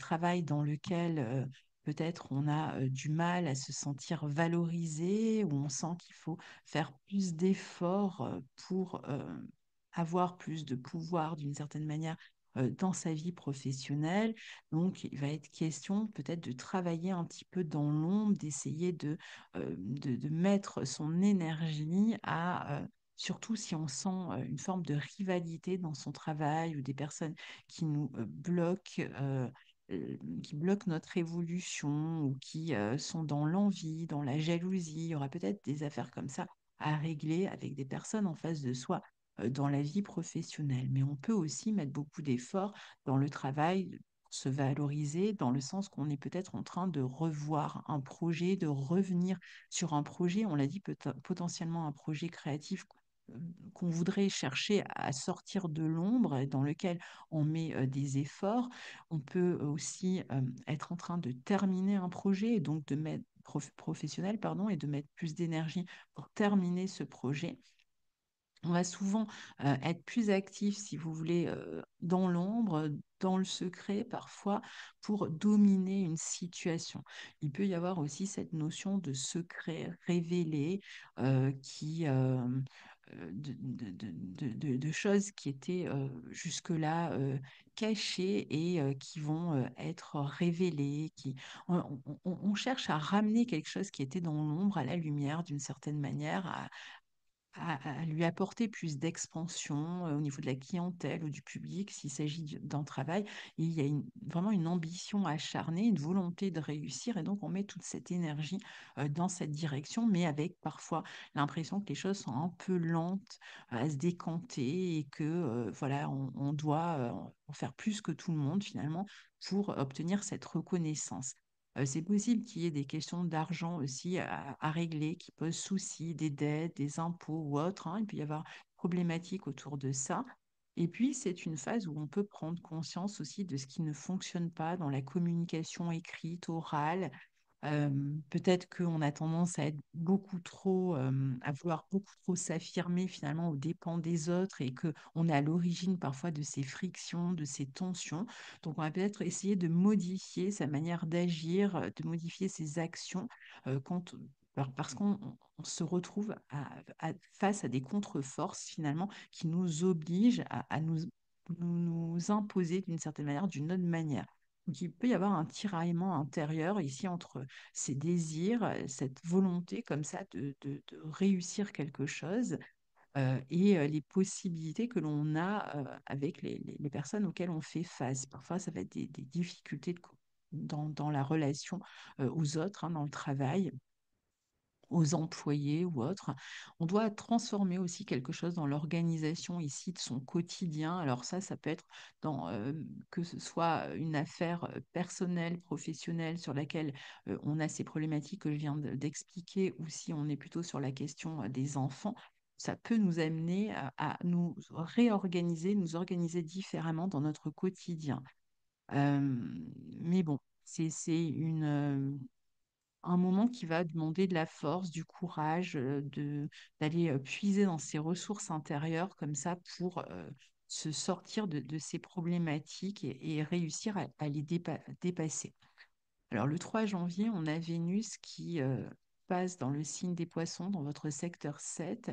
travail dans lequel peut-être on a du mal à se sentir valorisé, où on sent qu'il faut faire plus d'efforts pour avoir plus de pouvoir d'une certaine manière dans sa vie professionnelle. Donc, il va être question peut-être de travailler un petit peu dans l'ombre, d'essayer de mettre son énergie à, surtout si on sent une forme de rivalité dans son travail ou des personnes qui nous qui bloquent notre évolution ou qui sont dans l'envie, dans la jalousie. Il y aura peut-être des affaires comme ça à régler avec des personnes en face de soi dans la vie professionnelle. Mais on peut aussi mettre beaucoup d'efforts dans le travail, se valoriser, dans le sens qu'on est peut-être en train de revoir un projet, de revenir sur un projet, on l'a dit, potentiellement un projet créatif euh, qu'on voudrait chercher à sortir de l'ombre et dans lequel on met des efforts. On peut aussi être en train de terminer un projet et donc de mettre professionnel, pardon, et de mettre plus d'énergie pour terminer ce projet. On va souvent être plus actif, si vous voulez, dans l'ombre, dans le secret parfois, pour dominer une situation. Il peut y avoir aussi cette notion de secret révélé de choses qui étaient jusque-là cachées et qui vont être révélées. On cherche à ramener quelque chose qui était dans l'ombre à la lumière d'une certaine manière, à lui apporter plus d'expansion au niveau de la clientèle ou du public s'il s'agit d'un travail. Et il y a vraiment une ambition acharnée, une volonté de réussir, et donc on met toute cette énergie dans cette direction, mais avec parfois l'impression que les choses sont un peu lentes à se décanter et que voilà, on doit en faire plus que tout le monde finalement pour obtenir cette reconnaissance. C'est possible qu'il y ait des questions d'argent aussi à régler qui posent souci, des dettes, des impôts ou autres, hein. Il peut y avoir problématiques autour de ça. Et puis, c'est une phase où on peut prendre conscience aussi de ce qui ne fonctionne pas dans la communication écrite, orale, Euh, Peut-être qu'on a tendance à être beaucoup trop, à vouloir beaucoup trop s'affirmer finalement aux dépens des autres et que on est à l'origine parfois de ces frictions, de ces tensions. Donc, on va peut-être essayer de modifier sa manière d'agir, de modifier ses actions quand, parce qu'on se retrouve face à des contre-forces finalement qui nous obligent à nous imposer d'une certaine manière, d'une autre manière. Donc, il peut y avoir un tiraillement intérieur ici entre ces désirs, cette volonté comme ça de réussir quelque chose et les possibilités que l'on a avec les personnes auxquelles on fait face. Parfois, ça va être des difficultés dans la relation aux autres, hein, dans le travail, aux employés ou autres. On doit transformer aussi quelque chose dans l'organisation ici de son quotidien. Alors ça peut être que ce soit une affaire personnelle, professionnelle sur laquelle on a ces problématiques que je viens d'expliquer, ou si on est plutôt sur la question des enfants. Ça peut nous amener à nous réorganiser, nous organiser différemment dans notre quotidien. Euh, mais bon, c'est un moment qui va demander de la force, du courage, d'aller puiser dans ses ressources intérieures comme ça pour se sortir de ces problématiques et réussir à les dépasser. Alors le 3 janvier, on a Vénus qui passe dans le signe des poissons, dans votre secteur 7.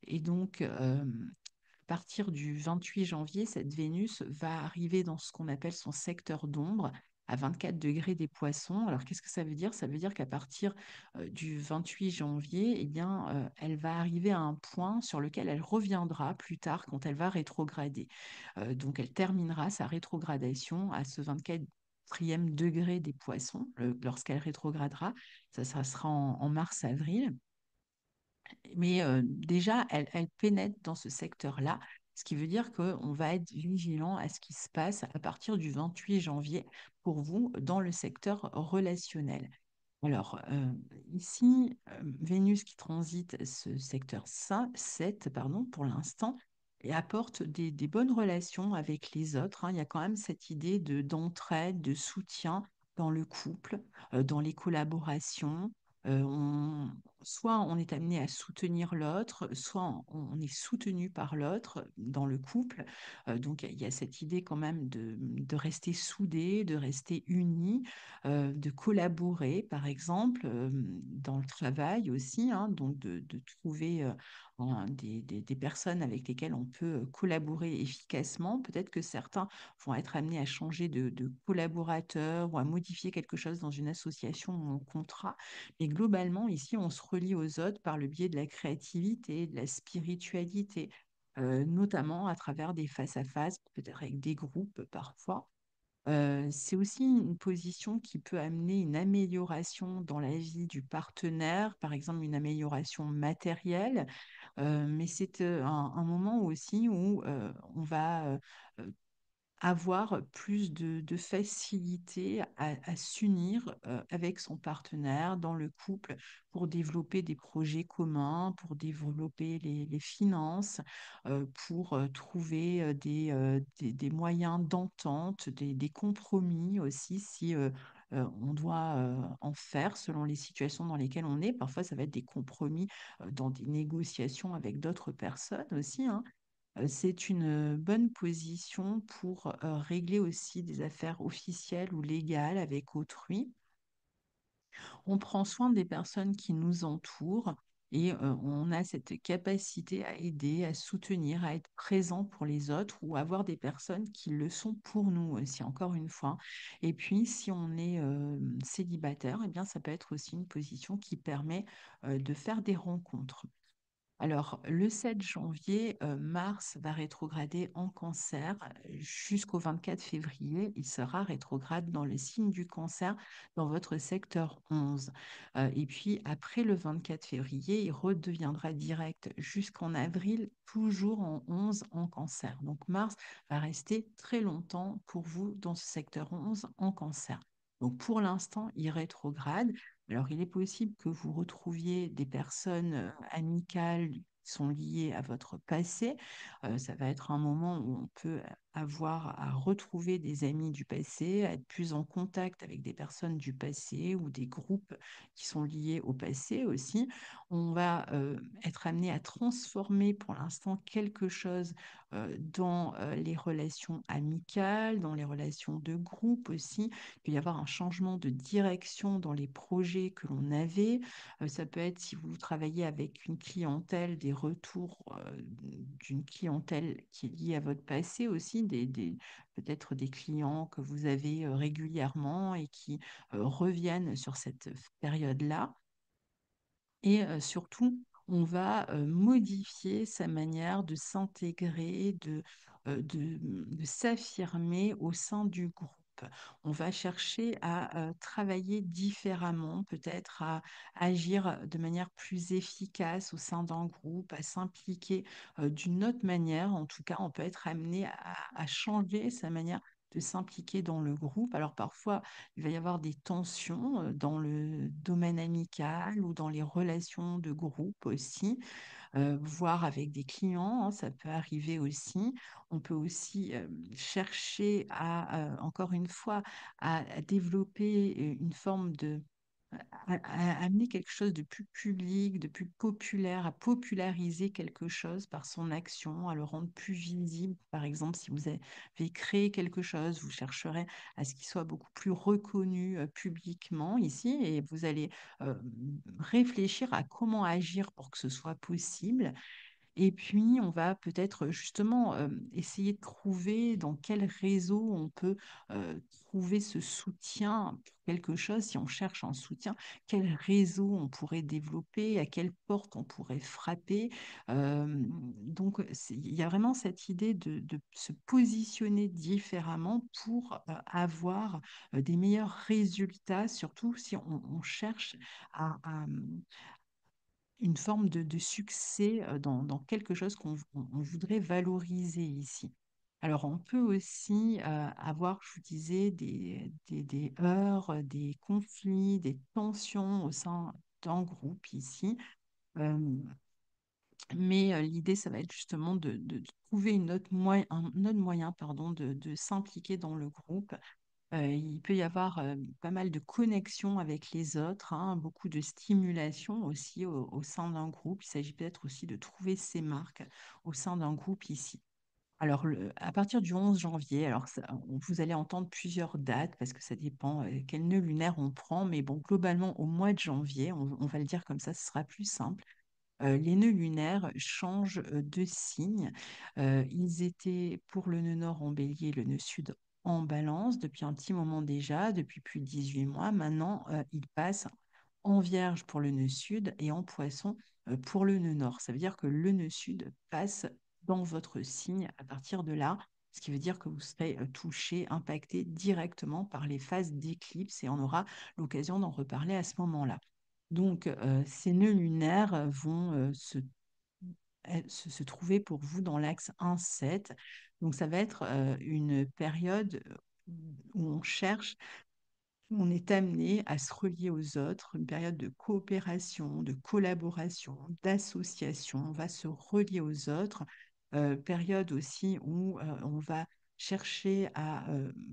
Et donc, à partir du 28 janvier, cette Vénus va arriver dans ce qu'on appelle son secteur d'ombre à 24 degrés des poissons. Alors, qu'est-ce que ça veut dire? Ça veut dire qu'à partir du 28 janvier, eh bien, elle va arriver à un point sur lequel elle reviendra plus tard quand elle va rétrograder. Donc, elle terminera sa rétrogradation à ce 24e degré des poissons lorsqu'elle rétrogradera. Ça sera en mars-avril. Mais déjà, elle pénètre dans ce secteur-là, ce qui veut dire qu'on va être vigilant à ce qui se passe à partir du 28 janvier pour vous dans le secteur relationnel. Alors, ici, Vénus qui transite ce secteur 7, pardon, pour l'instant, et apporte des bonnes relations avec les autres, hein. Il y a quand même cette idée d'entraide, de soutien dans le couple, dans les collaborations. Soit on est amené à soutenir l'autre, soit on est soutenu par l'autre dans le couple. Donc, il y a cette idée quand même de rester soudé, de rester unis, de collaborer, par exemple, dans le travail aussi, hein, donc de trouver des personnes avec lesquelles on peut collaborer efficacement. Peut-être que certains vont être amenés à changer de collaborateur ou à modifier quelque chose dans une association ou un contrat. Mais globalement, ici, on se relie aux autres par le biais de la créativité, de la spiritualité. Notamment à travers des face-à-face, peut-être avec des groupes parfois. C'est aussi une position qui peut amener une amélioration dans la vie du partenaire, par exemple une amélioration matérielle, mais c'est un moment aussi où on va avoir plus de facilité à s'unir avec son partenaire dans le couple pour développer des projets communs, pour développer les finances, pour trouver des moyens d'entente, des compromis aussi si on doit en faire selon les situations dans lesquelles on est. Parfois, ça va être des compromis dans des négociations avec d'autres personnes aussi, hein. C'est une bonne position pour régler aussi des affaires officielles ou légales avec autrui. On prend soin des personnes qui nous entourent et on a cette capacité à aider, à soutenir, à être présent pour les autres ou avoir des personnes qui le sont pour nous aussi, encore une fois. Et puis, si on est célibataire, eh bien, ça peut être aussi une position qui permet de faire des rencontres. Alors, le 7 janvier, Mars va rétrograder en Cancer jusqu'au 24 février. Il sera rétrograde dans le signe du Cancer, dans votre secteur 11. Et puis, après le 24 février, il redeviendra direct jusqu'en avril, toujours en 11 en Cancer. Donc, Mars va rester très longtemps pour vous dans ce secteur 11 en Cancer. Donc, pour l'instant, il rétrograde. Alors, il est possible que vous retrouviez des personnes amicales qui sont liées à votre passé. Ça va être un moment où on peut avoir à retrouver des amis du passé, à être plus en contact avec des personnes du passé ou des groupes qui sont liés au passé aussi. On va être amené à transformer pour l'instant quelque chose dans les relations amicales, dans les relations de groupe aussi. Il peut y avoir un changement de direction dans les projets que l'on avait. Ça peut être si vous travaillez avec une clientèle, des retours d'une clientèle qui est liée à votre passé aussi, peut-être des clients que vous avez régulièrement et qui reviennent sur cette période-là. Et surtout, on va modifier sa manière de s'intégrer, de s'affirmer au sein du groupe. On va chercher à travailler différemment, peut-être à agir de manière plus efficace au sein d'un groupe, à s'impliquer d'une autre manière. En tout cas, on peut être amené à changer sa manière de s'impliquer dans le groupe. Alors parfois, il va y avoir des tensions dans le domaine amical ou dans les relations de groupe aussi, voire avec des clients, hein, ça peut arriver aussi. On peut aussi chercher encore une fois, à développer une forme de à amener quelque chose de plus public, de plus populaire, à populariser quelque chose par son action, à le rendre plus visible. Par exemple, si vous avez créé quelque chose, vous chercherez à ce qu'il soit beaucoup plus reconnu publiquement ici et vous allez euh, réfléchir à comment agir pour que ce soit possible. Et puis, on va peut-être justement essayer de trouver dans quel réseau on peut trouver ce soutien pour quelque chose. Si on cherche un soutien, quel réseau on pourrait développer, à quelle porte on pourrait frapper. Donc, il y a vraiment cette idée de se positionner différemment pour avoir des meilleurs résultats, surtout si on cherche à une forme de succès dans quelque chose on voudrait valoriser ici. Alors, on peut aussi avoir, je vous disais, des heurts, des conflits, des tensions au sein d'un groupe ici. Euh, mais l'idée, ça va être justement de trouver un autre moyen pardon, de s'impliquer dans le groupe. Il peut y avoir pas mal de connexions avec les autres, hein, beaucoup de stimulation aussi au sein d'un groupe. Il s'agit peut-être aussi de trouver ses marques au sein d'un groupe ici. Alors, à partir du 11 janvier, alors vous allez entendre plusieurs dates parce que ça dépend quel nœud lunaire on prend, mais bon, globalement, au mois de janvier, on va le dire comme ça, ce sera plus simple. Les nœuds lunaires changent de signe. Ils étaient pour le nœud nord en bélier, le nœud sud en balance depuis un petit moment déjà, depuis plus de 18 mois. Maintenant, ils passent en vierge pour le nœud sud et en poisson pour le nœud nord. Ça veut dire que le nœud sud passe dans votre signe à partir de là, ce qui veut dire que vous serez touché, impacté directement par les phases d'éclipse et on aura l'occasion d'en reparler à ce moment-là. Donc, ces nœuds lunaires vont se trouver pour vous dans l'axe 1-7. Donc, ça va être une période où on cherche on est amené à se relier aux autres, une période de coopération, de collaboration, d'association. On va se relier aux autres. Période aussi où on va chercher à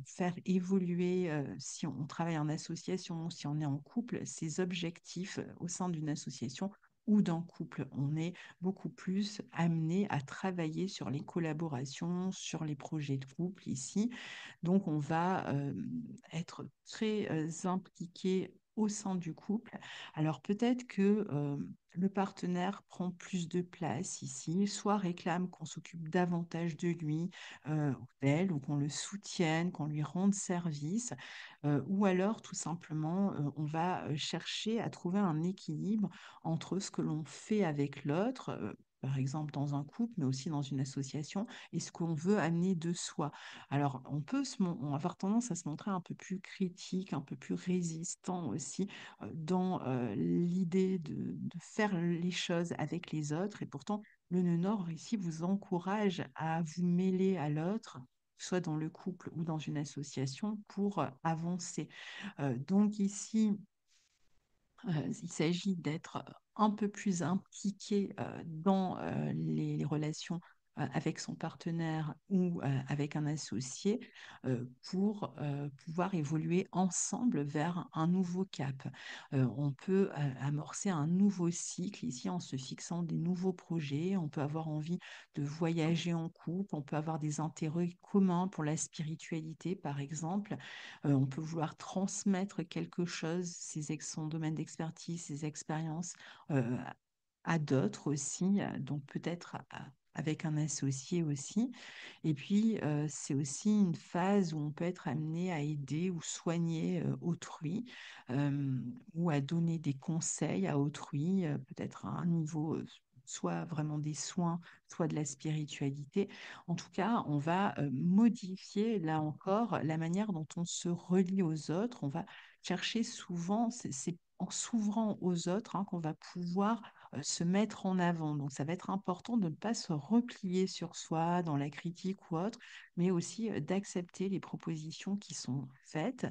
faire évoluer, si on travaille en association, si on est en couple, ses objectifs au sein d'une association ou d'un couple. On est beaucoup plus amené à travailler sur les collaborations, sur les projets de couple ici. Donc, on va être très impliqué au sein du couple. Alors, peut-être que le partenaire prend plus de place ici, soit réclame qu'on s'occupe davantage de lui ou d'elle, ou qu'on le soutienne, qu'on lui rende service, ou alors tout simplement, on va chercher à trouver un équilibre entre ce que l'on fait avec l'autre. Par exemple dans un couple, mais aussi dans une association, et ce qu'on veut amener de soi. Alors, on va avoir tendance à se montrer un peu plus critique, un peu plus résistant aussi dans l'idée de faire les choses avec les autres. Et pourtant, le nœud nord ici vous encourage à vous mêler à l'autre, soit dans le couple ou dans une association, pour avancer. Donc ici, il s'agit d'être un peu plus impliqué dans les relations avec son partenaire ou avec un associé pour pouvoir évoluer ensemble vers un nouveau cap. On peut amorcer un nouveau cycle ici en se fixant des nouveaux projets. On peut avoir envie de voyager en couple, on peut avoir des intérêts communs pour la spiritualité, par exemple. On peut vouloir transmettre quelque chose, son domaine d'expertise, ses expériences, euh, à d'autres aussi, donc peut-être avec un associé aussi. Et puis, c'est aussi une phase où on peut être amené à aider ou soigner autrui euh, ou à donner des conseils à autrui, peut-être à un niveau, soit vraiment des soins, soit de la spiritualité. En tout cas, on va modifier, là encore, la manière dont on se relie aux autres. On va chercher souvent, c'est en s'ouvrant aux autres qu'on va pouvoir se mettre en avant. Donc, ça va être important de ne pas se replier sur soi dans la critique ou autre, mais aussi d'accepter les propositions qui sont faites.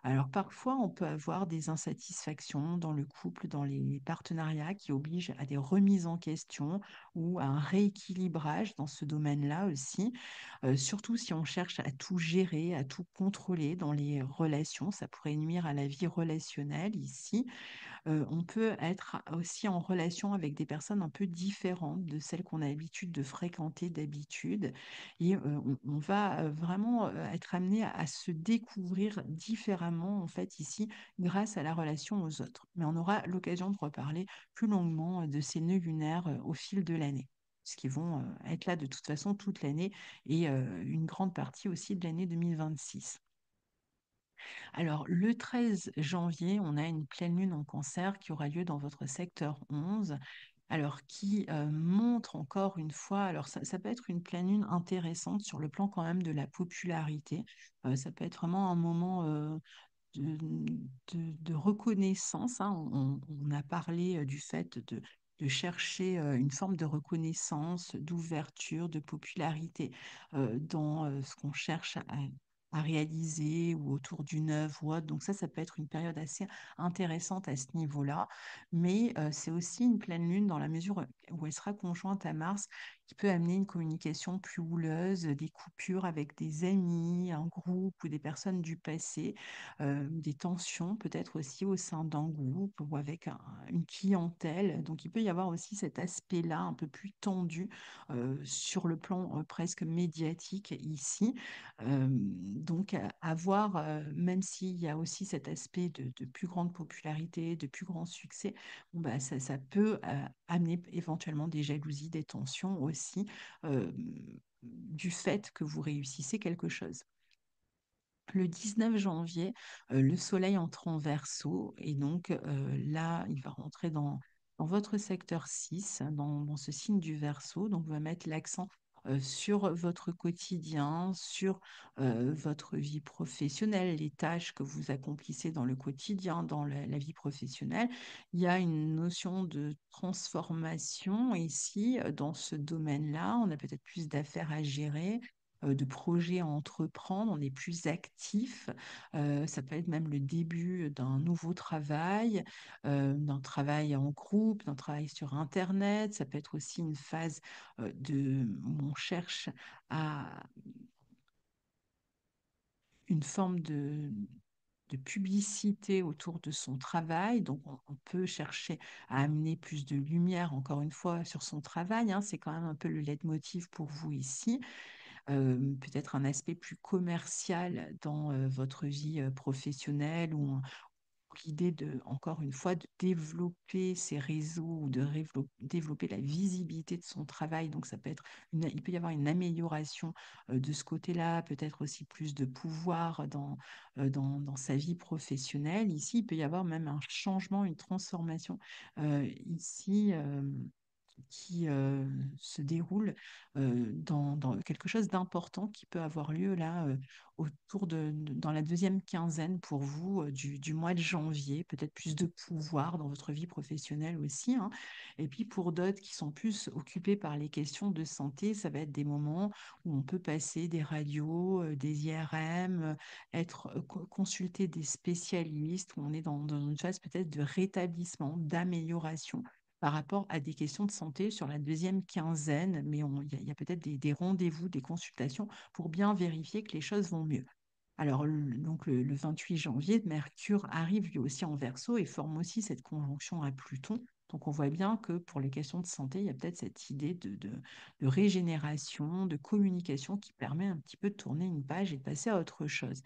Alors, parfois, on peut avoir des insatisfactions dans le couple, dans les partenariats qui obligent à des remises en question ou à un rééquilibrage dans ce domaine-là aussi. Surtout si on cherche à tout gérer, à tout contrôler dans les relations, ça pourrait nuire à la vie relationnelle ici. On peut être aussi en relation avec des personnes un peu différentes de celles qu'on a l'habitude de fréquenter d'habitude. Et on va vraiment être amené à se découvrir différemment, en fait, ici, grâce à la relation aux autres. Mais on aura l'occasion de reparler plus longuement de ces nœuds lunaires au fil de l'année, puisqu'ils vont être là de toute façon toute l'année et une grande partie aussi de l'année 2026. Alors, le 13 janvier, on a une pleine lune en cancer qui aura lieu dans votre secteur 11. Alors, qui montre encore une fois, alors ça peut être une pleine lune intéressante sur le plan quand même de la popularité. Ça peut être vraiment un moment de, de reconnaissance. On a parlé du fait de chercher une forme de reconnaissance, d'ouverture, de popularité dans ce qu'on cherche à réaliser ou autour d'une œuvre ou autre. Donc ça peut être une période assez intéressante à ce niveau-là. Mais c'est aussi une pleine lune dans la mesure où elle sera conjointe à Mars qui peut amener une communication plus houleuse, des coupures avec des amis, un groupe ou des personnes du passé, des tensions peut-être aussi au sein d'un groupe ou avec une clientèle. Donc il peut y avoir aussi cet aspect-là un peu plus tendu sur le plan presque médiatique ici. Donc à voir, même s'il y a aussi cet aspect de plus grande popularité, de plus grand succès, bon, bah, ça peut amener éventuellement des jalousies, des tensions aussi, du fait que vous réussissez quelque chose. Le 19 janvier, le soleil entre en Verseau et donc là, il va rentrer dans votre secteur 6, dans ce signe du Verseau. Donc, on va mettre l'accent sur votre quotidien, sur votre vie professionnelle, les tâches que vous accomplissez dans le quotidien, dans la vie professionnelle. Il y a une notion de transformation ici, dans ce domaine-là. On a peut-être plus d'affaires à gérer, de projets à entreprendre, on est plus actif. Ça peut être même le début d'un nouveau travail, d'un travail en groupe, d'un travail sur Internet. Ça peut être aussi une phase où on cherche à une forme de publicité autour de son travail. Donc, on peut chercher à amener plus de lumière, encore une fois, sur son travail, hein. C'est quand même un peu le leitmotiv pour vous ici. Peut-être un aspect plus commercial dans votre vie professionnelle ou l'idée de, encore une fois, de développer ses réseaux ou de développer la visibilité de son travail. Donc, ça peut être il peut y avoir une amélioration de ce côté-là, peut-être aussi plus de pouvoir dans sa vie professionnelle. Ici, il peut y avoir même un changement, une transformation ici. Qui se déroule dans quelque chose d'important qui peut avoir lieu là autour dans la deuxième quinzaine pour vous du mois de janvier, peut-être plus de pouvoir dans votre vie professionnelle aussi, hein. Et puis pour d'autres qui sont plus occupés par les questions de santé, ça va être des moments où on peut passer des radios, des IRM, consulter des spécialistes, où on est dans une phase peut-être de rétablissement, d'amélioration par rapport à des questions de santé sur la deuxième quinzaine, mais il y a peut-être des rendez-vous, des consultations pour bien vérifier que les choses vont mieux. Alors, donc le 28 janvier, Mercure arrive lui aussi en Verseau et forme aussi cette conjonction à Pluton. Donc, on voit bien que pour les questions de santé, il y a peut-être cette idée de régénération, de communication qui permet un petit peu de tourner une page et de passer à autre chose.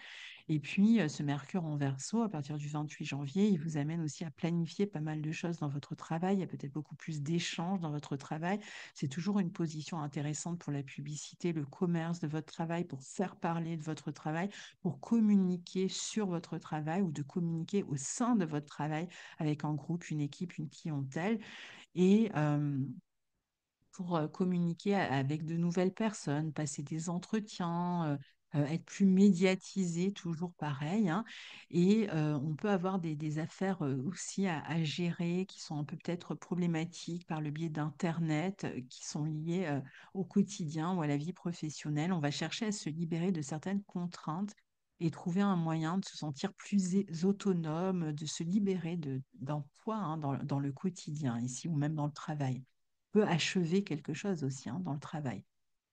Et puis, ce Mercure en Verseau, à partir du 28 janvier, il vous amène aussi à planifier pas mal de choses dans votre travail. Il y a peut-être beaucoup plus d'échanges dans votre travail. C'est toujours une position intéressante pour la publicité, le commerce de votre travail, pour faire parler de votre travail, pour communiquer sur votre travail ou de communiquer au sein de votre travail avec un groupe, une équipe, une clientèle. Et pour communiquer avec de nouvelles personnes, passer des entretiens, être plus médiatisé, toujours pareil, hein. Et on peut avoir des affaires aussi à gérer qui sont un peu peut-être problématiques par le biais d'Internet, qui sont liées au quotidien ou à la vie professionnelle. On va chercher à se libérer de certaines contraintes et trouver un moyen de se sentir plus autonome, de se libérer d'un poids, hein, dans le quotidien, ici ou même dans le travail peut achever quelque chose aussi, hein, dans le travail.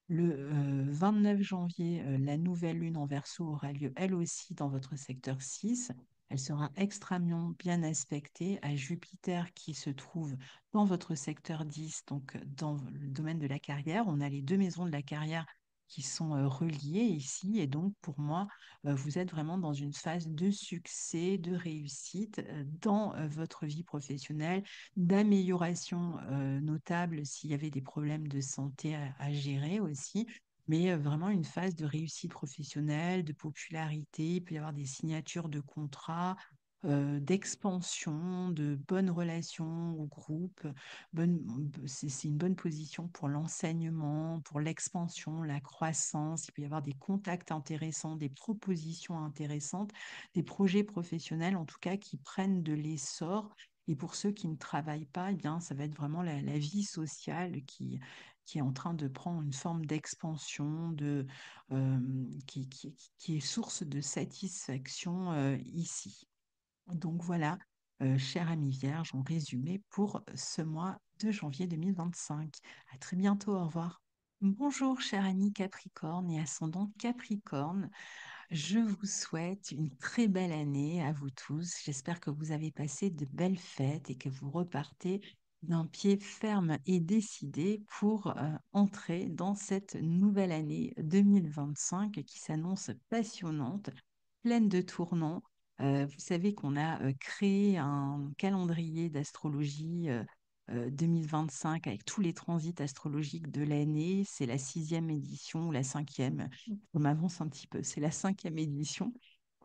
Le 29 janvier, la nouvelle lune en Verseau aura lieu elle aussi dans votre secteur 6. Elle sera extrêmement bien aspectée à Jupiter qui se trouve dans votre secteur 10, donc dans le domaine de la carrière. On a les deux maisons de la carrière qui sont reliées ici. Et donc, pour moi, vous êtes vraiment dans une phase de succès, de réussite dans votre vie professionnelle, d'amélioration notable s'il y avait des problèmes de santé à gérer aussi, mais vraiment une phase de réussite professionnelle, de popularité. Il peut y avoir des signatures de contrats, d'expansion, de bonnes relations au groupe. C'est une bonne position pour l'enseignement, pour l'expansion, la croissance. Il peut y avoir des contacts intéressants, des propositions intéressantes, des projets professionnels en tout cas qui prennent de l'essor. Et pour ceux qui ne travaillent pas, eh bien, ça va être vraiment la vie sociale qui est en train de prendre une forme d'expansion, euh, qui est source de satisfaction ici. Donc voilà, cher ami Vierge, en résumé pour ce mois de janvier 2025. À très bientôt, au revoir. Bonjour, cher ami Capricorne et ascendant Capricorne. Je vous souhaite une très belle année à vous tous. J'espère que vous avez passé de belles fêtes et que vous repartez d'un pied ferme et décidé pour entrer dans cette nouvelle année 2025 qui s'annonce passionnante, pleine de tournants. Vous savez qu'on a créé un calendrier d'astrologie 2025 avec tous les transits astrologiques de l'année. C'est la sixième édition ou la cinquième. On m'avance un petit peu. C'est la cinquième édition.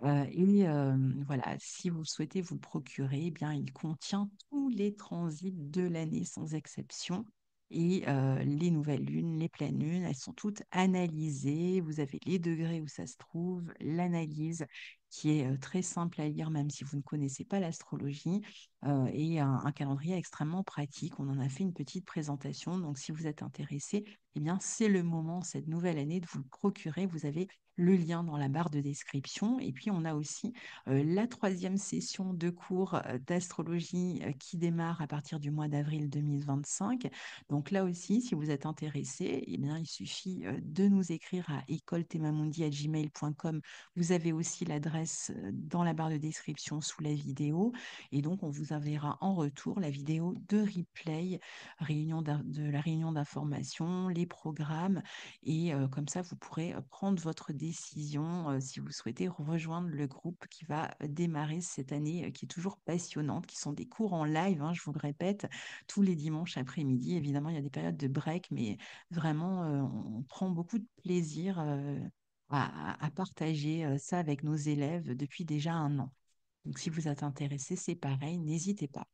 Voilà, si vous souhaitez vous le procurer, eh bien, il contient tous les transits de l'année sans exception. Et les nouvelles lunes, les pleines lunes, elles sont toutes analysées. Vous avez les degrés où ça se trouve, l'analyse qui est très simple à lire, même si vous ne connaissez pas l'astrologie, et un calendrier extrêmement pratique. On en a fait une petite présentation. Donc, si vous êtes intéressé, eh bien, c'est le moment, cette nouvelle année, de vous le procurer. Vous avez le lien dans la barre de description. Et puis, on a aussi la troisième session de cours d'astrologie qui démarre à partir du mois d'avril 2025. Donc là aussi, si vous êtes intéressé, eh bien, il suffit de nous écrire à écoletemamundi@gmail.com. Vous avez aussi l'adresse dans la barre de description sous la vidéo. Et donc, on vous enverra en retour la vidéo de replay, de la réunion d'information, les programmes. Et comme ça, vous pourrez prendre votre décision si vous souhaitez rejoindre le groupe qui va démarrer cette année, qui est toujours passionnante, qui sont des cours en live, hein, je vous le répète, tous les dimanches après-midi. Évidemment, il y a des périodes de break, mais vraiment, on prend beaucoup de plaisir à partager ça avec nos élèves depuis déjà un an. Donc, si vous êtes intéressé, c'est pareil, n'hésitez pas.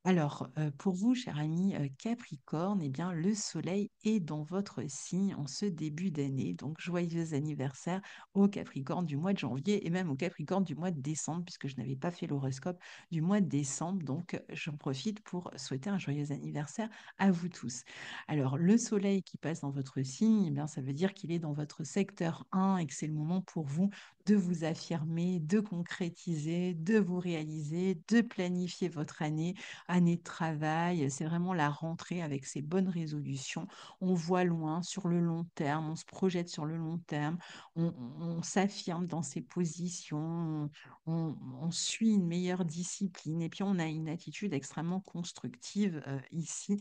Alors, pour vous, cher ami Capricorne, eh bien, le soleil est dans votre signe en ce début d'année. Donc, joyeux anniversaire au Capricorne du mois de janvier et même au Capricorne du mois de décembre, puisque je n'avais pas fait l'horoscope du mois de décembre. Donc, j'en profite pour souhaiter un joyeux anniversaire à vous tous. Alors, le soleil qui passe dans votre signe, eh bien, ça veut dire qu'il est dans votre secteur 1 et que c'est le moment pour vous de vous affirmer, de concrétiser, de vous réaliser, de planifier votre année année de travail, c'est vraiment la rentrée avec ses bonnes résolutions. On voit loin sur le long terme, on se projette sur le long terme, on s'affirme dans ses positions, on suit une meilleure discipline et puis on a une attitude extrêmement constructive ici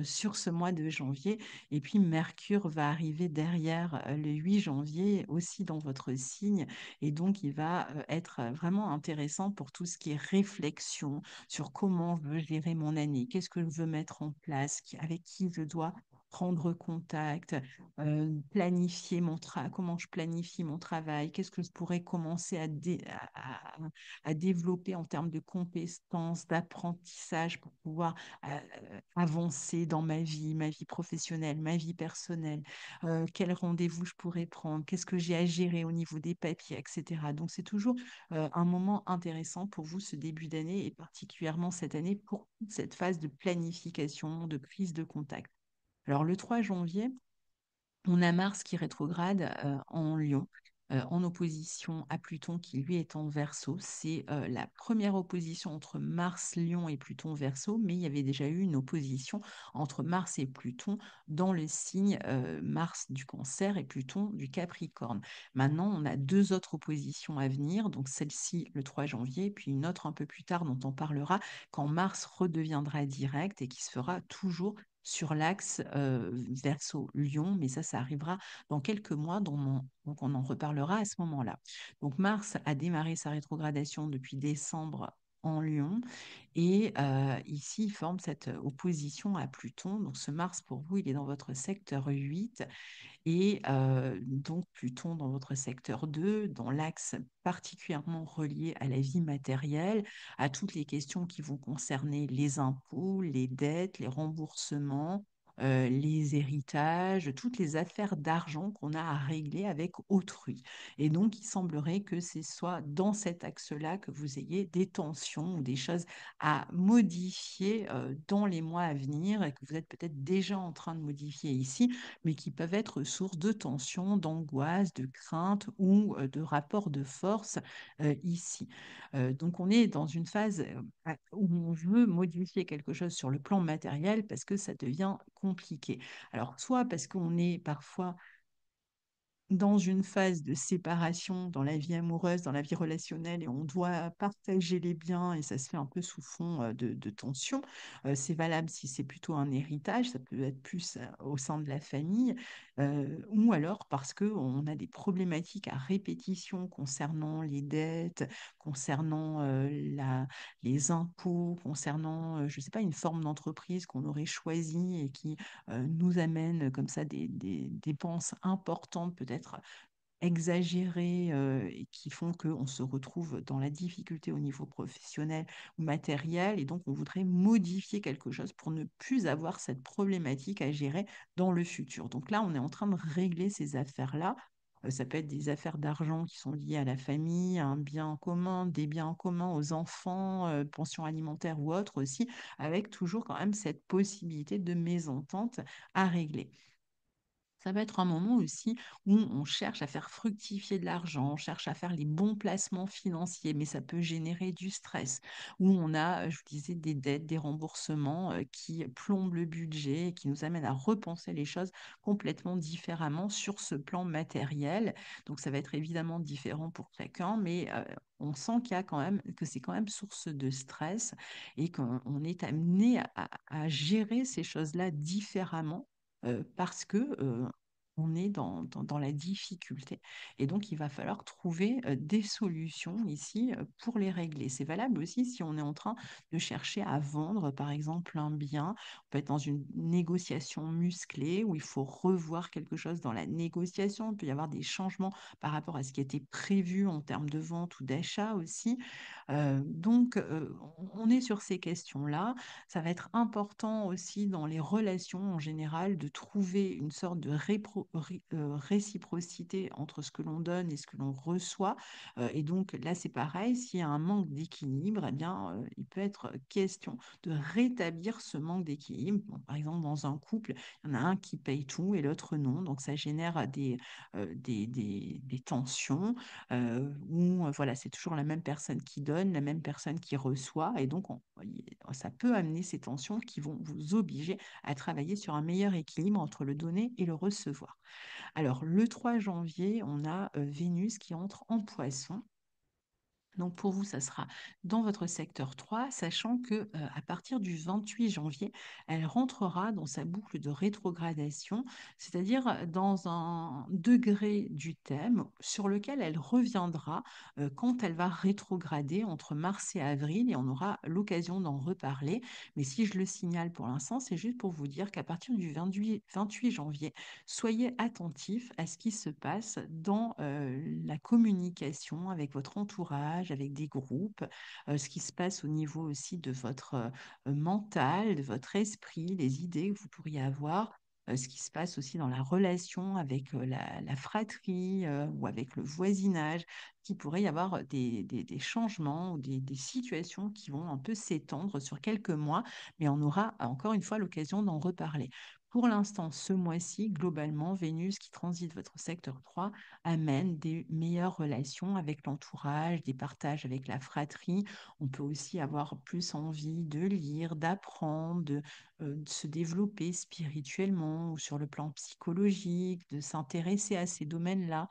sur ce mois de janvier. Et puis Mercure va arriver derrière le 8 janvier aussi dans votre signe et donc il va être vraiment intéressant pour tout ce qui est réflexion sur comment je veux gérer mon année, qu'est-ce que je veux mettre en place, avec qui je dois prendre contact, planifier comment je planifie mon travail, qu'est-ce que je pourrais commencer à développer en termes de compétences, d'apprentissage pour pouvoir avancer dans ma vie professionnelle, ma vie personnelle, quel rendez-vous je pourrais prendre, qu'est-ce que j'ai à gérer au niveau des papiers, etc. Donc c'est toujours un moment intéressant pour vous ce début d'année et particulièrement cette année pour toute cette phase de planification, de prise de contact. Alors le 3 janvier, on a Mars qui rétrograde en Lion, en opposition à Pluton qui lui est en Verseau. C'est la première opposition entre Mars, Lion et Pluton Verseau, mais il y avait déjà eu une opposition entre Mars et Pluton dans le signe Mars du Cancer et Pluton du Capricorne. Maintenant, on a deux autres oppositions à venir, donc celle-ci le 3 janvier, puis une autre un peu plus tard dont on parlera quand Mars redeviendra direct et qui se fera toujours sur l'axe Verseau-Lion, mais ça arrivera dans quelques mois, donc on en reparlera à ce moment-là. Donc Mars a démarré sa rétrogradation depuis décembre en Lion et ici il forme cette opposition à Pluton. Donc ce Mars pour vous, il est dans votre secteur 8 et donc Pluton dans votre secteur 2, dans l'axe particulièrement relié à la vie matérielle, à toutes les questions qui vont concerner les impôts, les dettes, les remboursements, les héritages, toutes les affaires d'argent qu'on a à régler avec autrui. Et donc, il semblerait que ce soit dans cet axe-là que vous ayez des tensions ou des choses à modifier dans les mois à venir et que vous êtes peut-être déjà en train de modifier ici mais qui peuvent être source de tension, d'angoisse, de crainte ou de rapport de force ici. Donc on est dans une phase où on veut modifier quelque chose sur le plan matériel parce que ça devient compliqué. Alors soit parce qu'on est parfois dans une phase de séparation dans la vie amoureuse, dans la vie relationnelle, et on doit partager les biens, et ça se fait un peu sous fond de tension. C'est valable si c'est plutôt un héritage, ça peut être plus au sein de la famille, ou alors parce qu'on a des problématiques à répétition concernant les dettes, concernant les impôts, concernant, je ne sais pas, une forme d'entreprise qu'on aurait choisie et qui nous amène comme ça des dépenses importantes, peut-être exagérées, et qui font qu'on se retrouve dans la difficulté au niveau professionnel ou matériel. Et donc, on voudrait modifier quelque chose pour ne plus avoir cette problématique à gérer dans le futur. Donc là, on est en train de régler ces affaires-là. Ça peut être des affaires d'argent qui sont liées à la famille, à un bien en commun, des biens en commun aux enfants, pension alimentaire ou autre aussi, avec toujours quand même cette possibilité de mésentente à régler. Ça va être un moment aussi où on cherche à faire fructifier de l'argent, on cherche à faire les bons placements financiers, mais ça peut générer du stress, où on a, je vous disais, des dettes, des remboursements qui plombent le budget et qui nous amènent à repenser les choses complètement différemment sur ce plan matériel. Donc ça va être évidemment différent pour chacun, mais on sent qu'il y a quand même, que c'est quand même source de stress et qu'on est amené à gérer ces choses-là différemment parce que on est dans la difficulté. Et donc, il va falloir trouver des solutions ici pour les régler. C'est valable aussi si on est en train de chercher à vendre, par exemple, un bien. On peut être dans une négociation musclée où il faut revoir quelque chose dans la négociation. Il peut y avoir des changements par rapport à ce qui était prévu en termes de vente ou d'achat aussi. On est sur ces questions-là. Ça va être important aussi dans les relations en général de trouver une sorte de réciprocité entre ce que l'on donne et ce que l'on reçoit. Et donc là, c'est pareil, s'il y a un manque d'équilibre, eh bien, il peut être question de rétablir ce manque d'équilibre. Bon, par exemple, dans un couple, il y en a un qui paye tout et l'autre non. Donc ça génère des tensions où voilà, c'est toujours la même personne qui donne, la même personne qui reçoit. Et donc, ça peut amener ces tensions qui vont vous obliger à travailler sur un meilleur équilibre entre le donner et le recevoir. Alors, le 3 janvier, on a Vénus qui entre en Poisson. Donc pour vous, ça sera dans votre secteur 3, sachant que à partir du 28 janvier, elle rentrera dans sa boucle de rétrogradation, c'est-à-dire dans un degré du thème sur lequel elle reviendra quand elle va rétrograder entre mars et avril, et on aura l'occasion d'en reparler. Mais si je le signale pour l'instant, c'est juste pour vous dire qu'à partir du 28 janvier, soyez attentifs à ce qui se passe dans la communication avec votre entourage, avec des groupes, ce qui se passe au niveau aussi de votre mental, de votre esprit, les idées que vous pourriez avoir. Ce qui se passe aussi dans la relation avec la fratrie ou avec le voisinage, qu'il pourrait y avoir des changements ou des situations qui vont un peu s'étendre sur quelques mois, mais on aura encore une fois l'occasion d'en reparler. Pour l'instant, ce mois-ci, globalement, Vénus qui transite votre secteur 3 amène des meilleures relations avec l'entourage, des partages avec la fratrie. On peut aussi avoir plus envie de lire, d'apprendre, de se développer spirituellement ou sur le plan psychologique, de s'intéresser à ces domaines-là.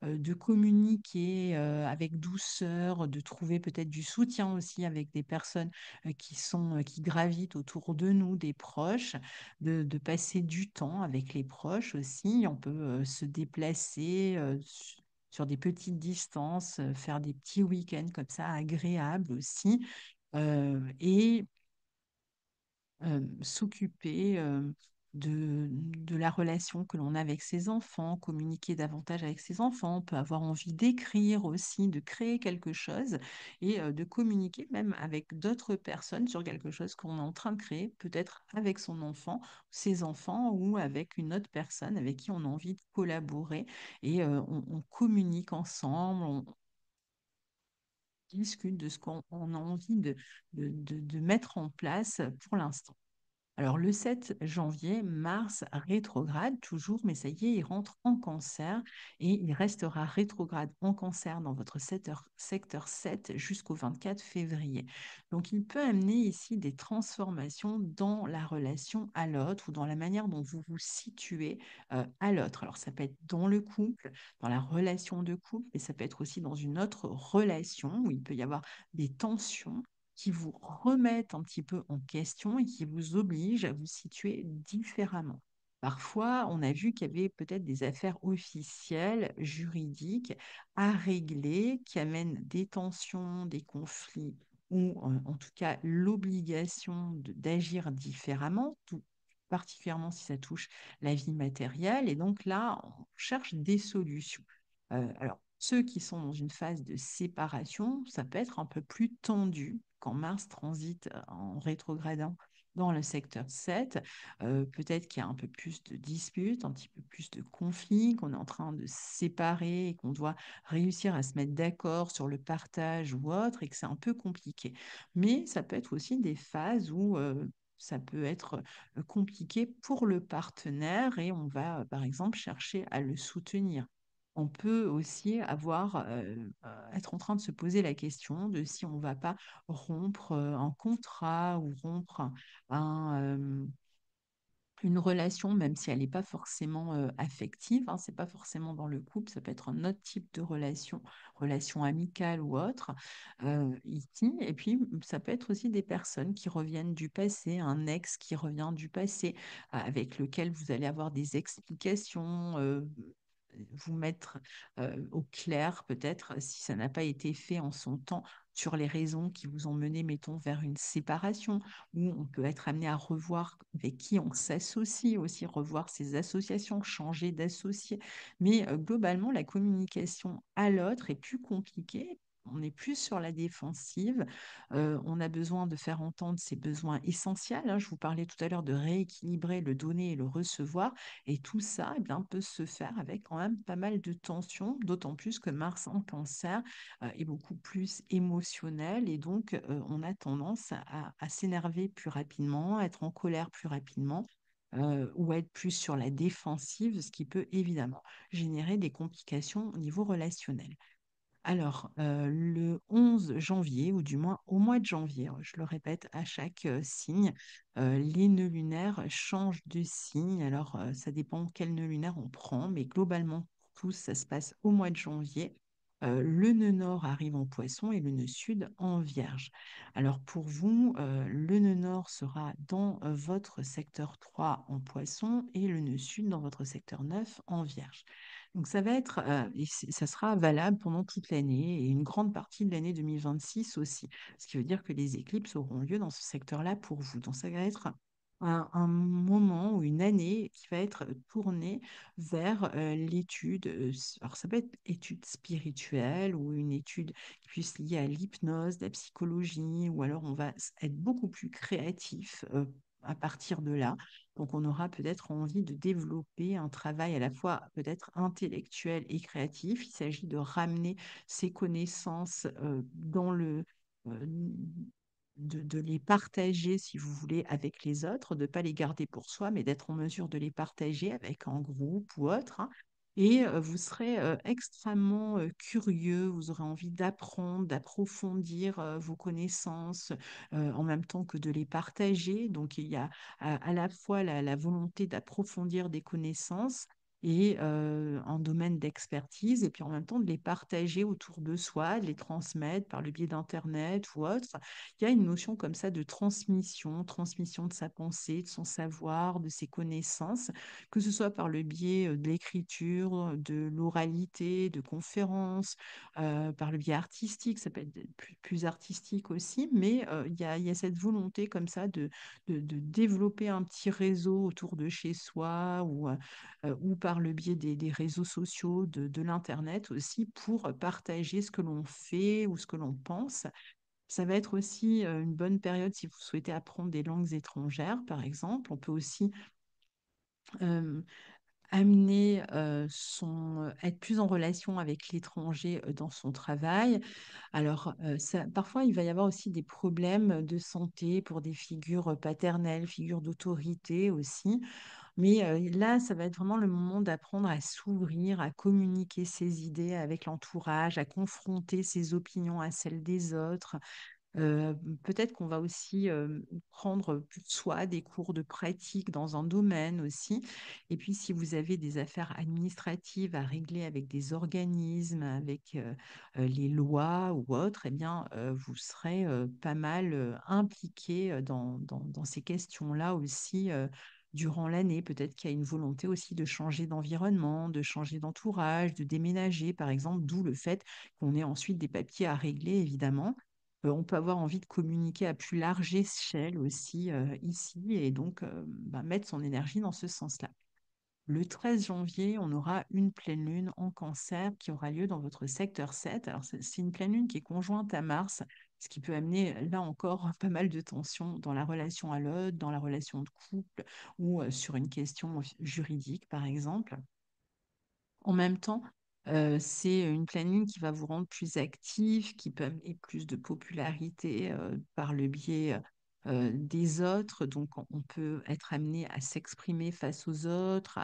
De communiquer avec douceur, de trouver peut-être du soutien aussi avec des personnes qui gravitent autour de nous, des proches, de passer du temps avec les proches aussi. On peut se déplacer sur des petites distances, faire des petits week-ends comme ça agréables aussi. Et s'occuper de la relation que l'on a avec ses enfants, communiquer davantage avec ses enfants, on peut avoir envie d'écrire aussi, de créer quelque chose et de communiquer même avec d'autres personnes sur quelque chose qu'on est en train de créer, peut-être avec son enfant, ses enfants ou avec une autre personne avec qui on a envie de collaborer et on communique ensemble, on discute de ce qu'on a envie de mettre en place pour l'instant. Alors, le 7 janvier, Mars rétrograde toujours, mais ça y est, il rentre en cancer et il restera rétrograde en cancer dans votre secteur 7 jusqu'au 24 février. Donc, il peut amener ici des transformations dans la relation à l'autre ou dans la manière dont vous vous situez à l'autre. Alors, ça peut être dans le couple, dans la relation de couple, mais ça peut être aussi dans une autre relation où il peut y avoir des tensions qui vous remettent un petit peu en question et qui vous obligent à vous situer différemment. Parfois, on a vu qu'il y avait peut-être des affaires officielles, juridiques à régler qui amènent des tensions, des conflits ou en tout cas l'obligation d'agir différemment, particulièrement si ça touche la vie matérielle. Et donc là, on cherche des solutions. Alors, ceux qui sont dans une phase de séparation, ça peut être un peu plus tendu quand Mars transite en rétrogradant dans le secteur 7. Peut-être qu'il y a un peu plus de disputes, un petit peu plus de conflits, qu'on est en train de se séparer et qu'on doit réussir à se mettre d'accord sur le partage ou autre et que c'est un peu compliqué. Mais ça peut être aussi des phases où ça peut être compliqué pour le partenaire et on va, par exemple, chercher à le soutenir. On peut aussi être en train de se poser la question de si on ne va pas rompre un contrat ou rompre un, une relation, même si elle n'est pas forcément affective, hein, c'est pas forcément dans le couple, ça peut être un autre type de relation, relation amicale ou autre, ici. Et puis, ça peut être aussi des personnes qui reviennent du passé, un ex qui revient du passé, avec lequel vous allez avoir des explications. Vous mettre au clair peut-être si ça n'a pas été fait en son temps sur les raisons qui vous ont mené, mettons, vers une séparation, où on peut être amené à revoir avec qui on s'associe aussi, revoir ses associations, changer d'associé. Mais globalement, la communication à l'autre est plus compliquée On est plus sur la défensive. On a besoin de faire entendre ses besoins essentiels, hein. Je vous parlais tout à l'heure de rééquilibrer le donner et le recevoir. Et tout ça, eh bien, peut se faire avec quand même pas mal de tension, d'autant plus que Mars en cancer est beaucoup plus émotionnel. Et donc, on a tendance à s'énerver plus rapidement, à être en colère plus rapidement. Ou à être plus sur la défensive, ce qui peut évidemment générer des complications au niveau relationnel. Alors, le 11 janvier, ou du moins au mois de janvier, hein, je le répète à chaque signe, les nœuds lunaires changent de signe. Alors, ça dépend quel nœud lunaire on prend, mais globalement, pour tous, ça se passe au mois de janvier. Le nœud nord arrive en poisson et le nœud sud en vierge. Alors, pour vous, le nœud nord sera dans votre secteur 3 en poisson et le nœud sud dans votre secteur 9 en vierge. Donc ça va être, ça sera valable pendant toute l'année et une grande partie de l'année 2026 aussi. Ce qui veut dire que les éclipses auront lieu dans ce secteur-là pour vous. Donc ça va être un moment ou une année qui va être tournée vers l'étude. Alors ça peut être étude spirituelle ou une étude qui puisse liée à l'hypnose, la psychologie, ou alors on va être beaucoup plus créatif à partir de là. Donc, on aura peut-être envie de développer un travail à la fois peut-être intellectuel et créatif. Il s'agit de ramener ces connaissances euh, de les partager, si vous voulez, avec les autres, de ne pas les garder pour soi, mais d'être en mesure de les partager avec un groupe ou autre, hein. Et vous serez extrêmement curieux, vous aurez envie d'apprendre, d'approfondir vos connaissances en même temps que de les partager. Donc, il y a à la fois la volonté d'approfondir des connaissances et un domaine d'expertise, et puis en même temps de les partager autour de soi, de les transmettre par le biais d'Internet ou autre. Il y a une notion comme ça de transmission, transmission de sa pensée, de son savoir, de ses connaissances, que ce soit par le biais de l'écriture, de l'oralité, de conférences, par le biais artistique, ça peut être plus artistique aussi, mais il y a cette volonté comme ça de développer un petit réseau autour de chez soi ou par le biais des réseaux sociaux, de l'Internet aussi, pour partager ce que l'on fait ou ce que l'on pense. Ça va être aussi une bonne période si vous souhaitez apprendre des langues étrangères, par exemple. On peut aussi euh, amener être plus en relation avec l'étranger dans son travail. Alors, parfois, il va y avoir aussi des problèmes de santé pour des figures paternelles, figures d'autorité aussi. Mais là, ça va être vraiment le moment d'apprendre à s'ouvrir, à communiquer ses idées avec l'entourage, à confronter ses opinions à celles des autres. Euh, Peut-être qu'on va aussi prendre soit des cours de pratique dans un domaine aussi. Et puis, si vous avez des affaires administratives à régler avec des organismes, avec les lois ou autres, eh bien, vous serez pas mal impliqué dans ces questions-là aussi. Durant l'année, peut-être qu'il y a une volonté aussi de changer d'environnement, de changer d'entourage, de déménager, par exemple, d'où le fait qu'on ait ensuite des papiers à régler, évidemment. On peut avoir envie de communiquer à plus large échelle aussi ici et donc mettre son énergie dans ce sens-là. Le 13 janvier, on aura une pleine lune en cancer qui aura lieu dans votre secteur 7. Alors, c'est une pleine lune qui est conjointe à Mars, ce qui peut amener là encore pas mal de tensions dans la relation à l'autre, dans la relation de couple ou sur une question juridique, par exemple. En même temps, c'est une pleine lune qui va vous rendre plus actif, qui peut amener plus de popularité par le biais des autres. Donc, on peut être amené à s'exprimer face aux autres,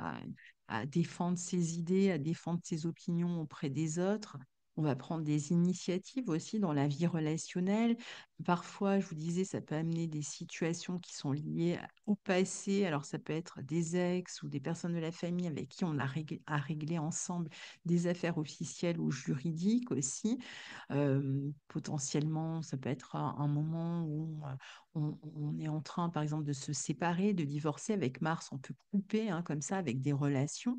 à défendre ses idées, à défendre ses opinions auprès des autres. On va prendre des initiatives aussi dans la vie relationnelle. Parfois, je vous disais, ça peut amener des situations qui sont liées au passé. Alors, ça peut être des ex ou des personnes de la famille avec qui on a à régler ensemble des affaires officielles ou juridiques aussi. Potentiellement, ça peut être un moment où on est en train, par exemple, de se séparer, de divorcer. Avec Mars, on peut couper hein, comme ça avec des relations.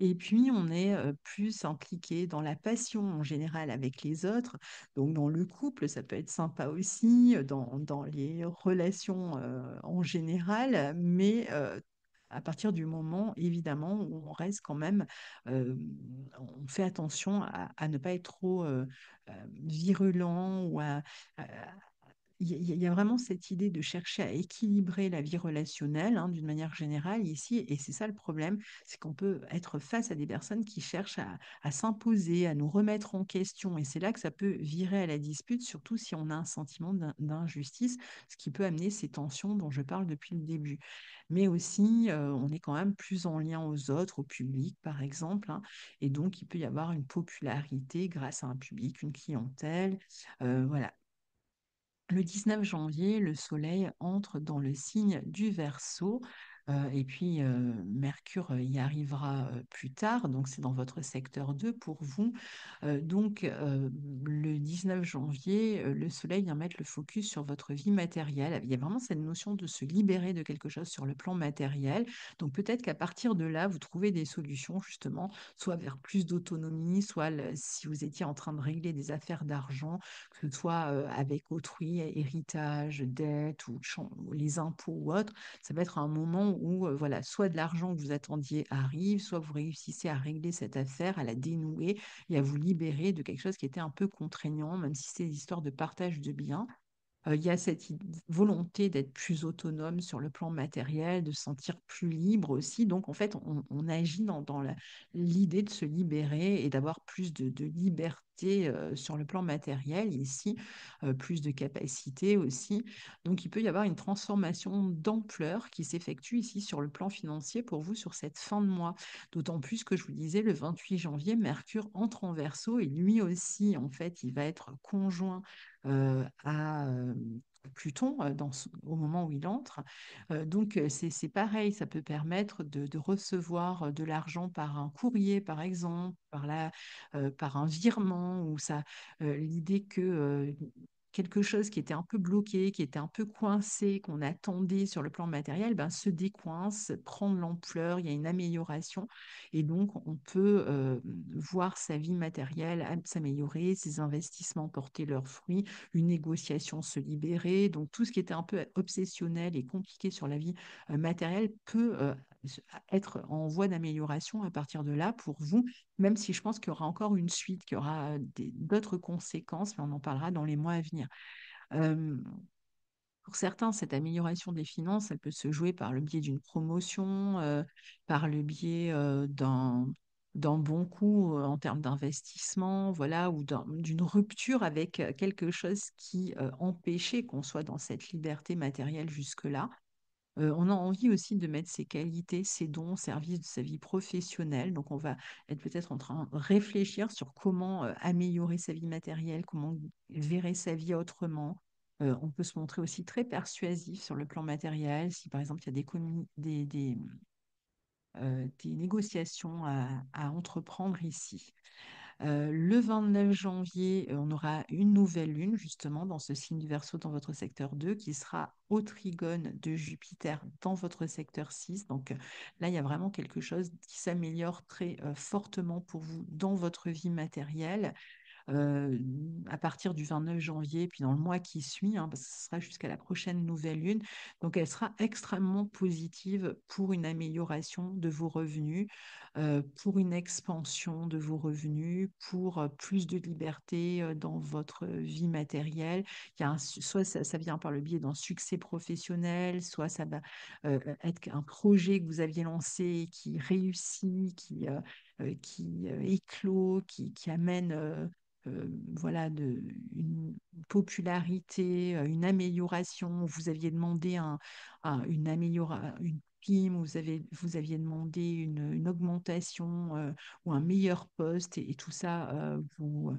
Et puis, on est plus impliqué dans la passion en général avec les autres. Donc, dans le couple, ça peut être sympa aussi, dans les relations en général, mais à partir du moment, évidemment, où on reste quand même, euh, on fait attention à ne pas être trop virulent ou à- il y a vraiment cette idée de chercher à équilibrer la vie relationnelle, hein, d'une manière générale ici, et c'est ça le problème, c'est qu'on peut être face à des personnes qui cherchent à s'imposer, à nous remettre en question, et c'est là que ça peut virer à la dispute, surtout si on a un sentiment d'injustice, ce qui peut amener ces tensions dont je parle depuis le début. Mais aussi, on est quand même plus en lien aux autres, au public par exemple, hein, et donc il peut y avoir une popularité grâce à un public, une clientèle. Voilà, le 19 janvier, le Soleil entre dans le signe du Verseau. Et puis, Mercure y arrivera plus tard, donc c'est dans votre secteur 2 pour vous. Le 19 janvier, le Soleil vient mettre le focus sur votre vie matérielle. Il y a vraiment cette notion de se libérer de quelque chose sur le plan matériel. Donc peut-être qu'à partir de là, vous trouvez des solutions justement, soit vers plus d'autonomie, soit si vous étiez en train de régler des affaires d'argent, que ce soit avec autrui, héritage, dette ou les impôts ou autre, ça va être un moment où voilà, soit de l'argent que vous attendiez arrive, soit vous réussissez à régler cette affaire, à la dénouer et à vous libérer de quelque chose qui était un peu contraignant, même si c'est l'histoire de partage de biens. Il y a cette volonté d'être plus autonome sur le plan matériel, de se sentir plus libre aussi. Donc, en fait, on agit dans l'idée de se libérer et d'avoir plus de liberté sur le plan matériel ici, plus de capacité aussi. Donc, il peut y avoir une transformation d'ampleur qui s'effectue ici sur le plan financier pour vous sur cette fin de mois. D'autant plus que je vous disais, le 28 janvier, Mercure entre en Verseau et lui aussi, en fait, il va être conjoint à Pluton au moment où il entre. C'est pareil, ça peut permettre de recevoir de l'argent par un courrier, par exemple, par un virement, ou ça, l'idée que quelque chose qui était un peu bloqué, qui était un peu coincé, qu'on attendait sur le plan matériel, ben, se décoince, prend de l'ampleur, il y a une amélioration. Et donc, on peut voir sa vie matérielle s'améliorer, ses investissements porter leurs fruits, une négociation se libérer. Donc tout ce qui était un peu obsessionnel et compliqué sur la vie matérielle peut être en voie d'amélioration à partir de là pour vous, même si je pense qu'il y aura encore une suite, qu'il y aura d'autres conséquences, mais on en parlera dans les mois à venir. Euh, pour certains, cette amélioration des finances, elle peut se jouer par le biais d'une promotion, par le biais d'un bon coup en termes d'investissement, voilà, ou d'une rupture avec quelque chose qui empêchait qu'on soit dans cette liberté matérielle jusque-là. On a envie aussi de mettre ses qualités, ses dons au service de sa vie professionnelle. Donc, on va être peut-être en train de réfléchir sur comment améliorer sa vie matérielle, comment gérer sa vie autrement. On peut se montrer aussi très persuasif sur le plan matériel. Si par exemple il y a des négociations à entreprendre ici. Le 29 janvier, on aura une nouvelle lune, justement, dans ce signe du Verseau, dans votre secteur 2, qui sera au trigone de Jupiter dans votre secteur 6. Donc là, il y a vraiment quelque chose qui s'améliore très fortement pour vous dans votre vie matérielle euh, à partir du 29 janvier, puis dans le mois qui suit, hein, parce que ce sera jusqu'à la prochaine nouvelle lune. Donc, elle sera extrêmement positive pour une amélioration de vos revenus, pour une expansion de vos revenus, pour plus de liberté dans votre vie matérielle. Soit ça vient par le biais d'un succès professionnel, soit ça va être un projet que vous aviez lancé et qui réussit, qui éclot, qui amène voilà, une popularité, une amélioration. Vous aviez demandé une prime, vous aviez demandé une augmentation ou un meilleur poste et tout ça vous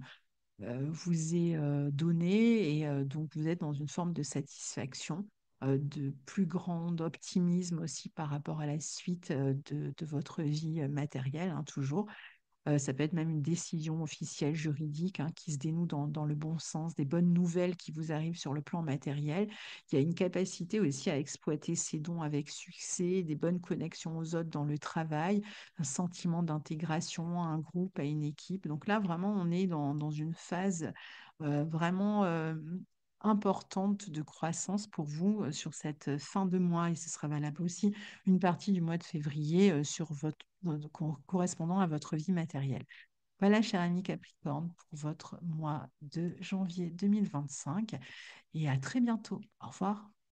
est donné et donc vous êtes dans une forme de satisfaction. De plus grand optimisme aussi par rapport à la suite de votre vie matérielle, hein, toujours. Ça peut être même une décision officielle juridique hein, qui se dénoue dans le bon sens, des bonnes nouvelles qui vous arrivent sur le plan matériel. Il y a une capacité aussi à exploiter ses dons avec succès, des bonnes connexions aux autres dans le travail, un sentiment d'intégration à un groupe, à une équipe. Donc là, vraiment, on est dans une phase vraiment importante de croissance pour vous sur cette fin de mois et ce sera valable aussi une partie du mois de février sur correspondant à votre vie matérielle. Voilà, cher ami Capricorne, pour votre mois de janvier 2025 et à très bientôt. Au revoir.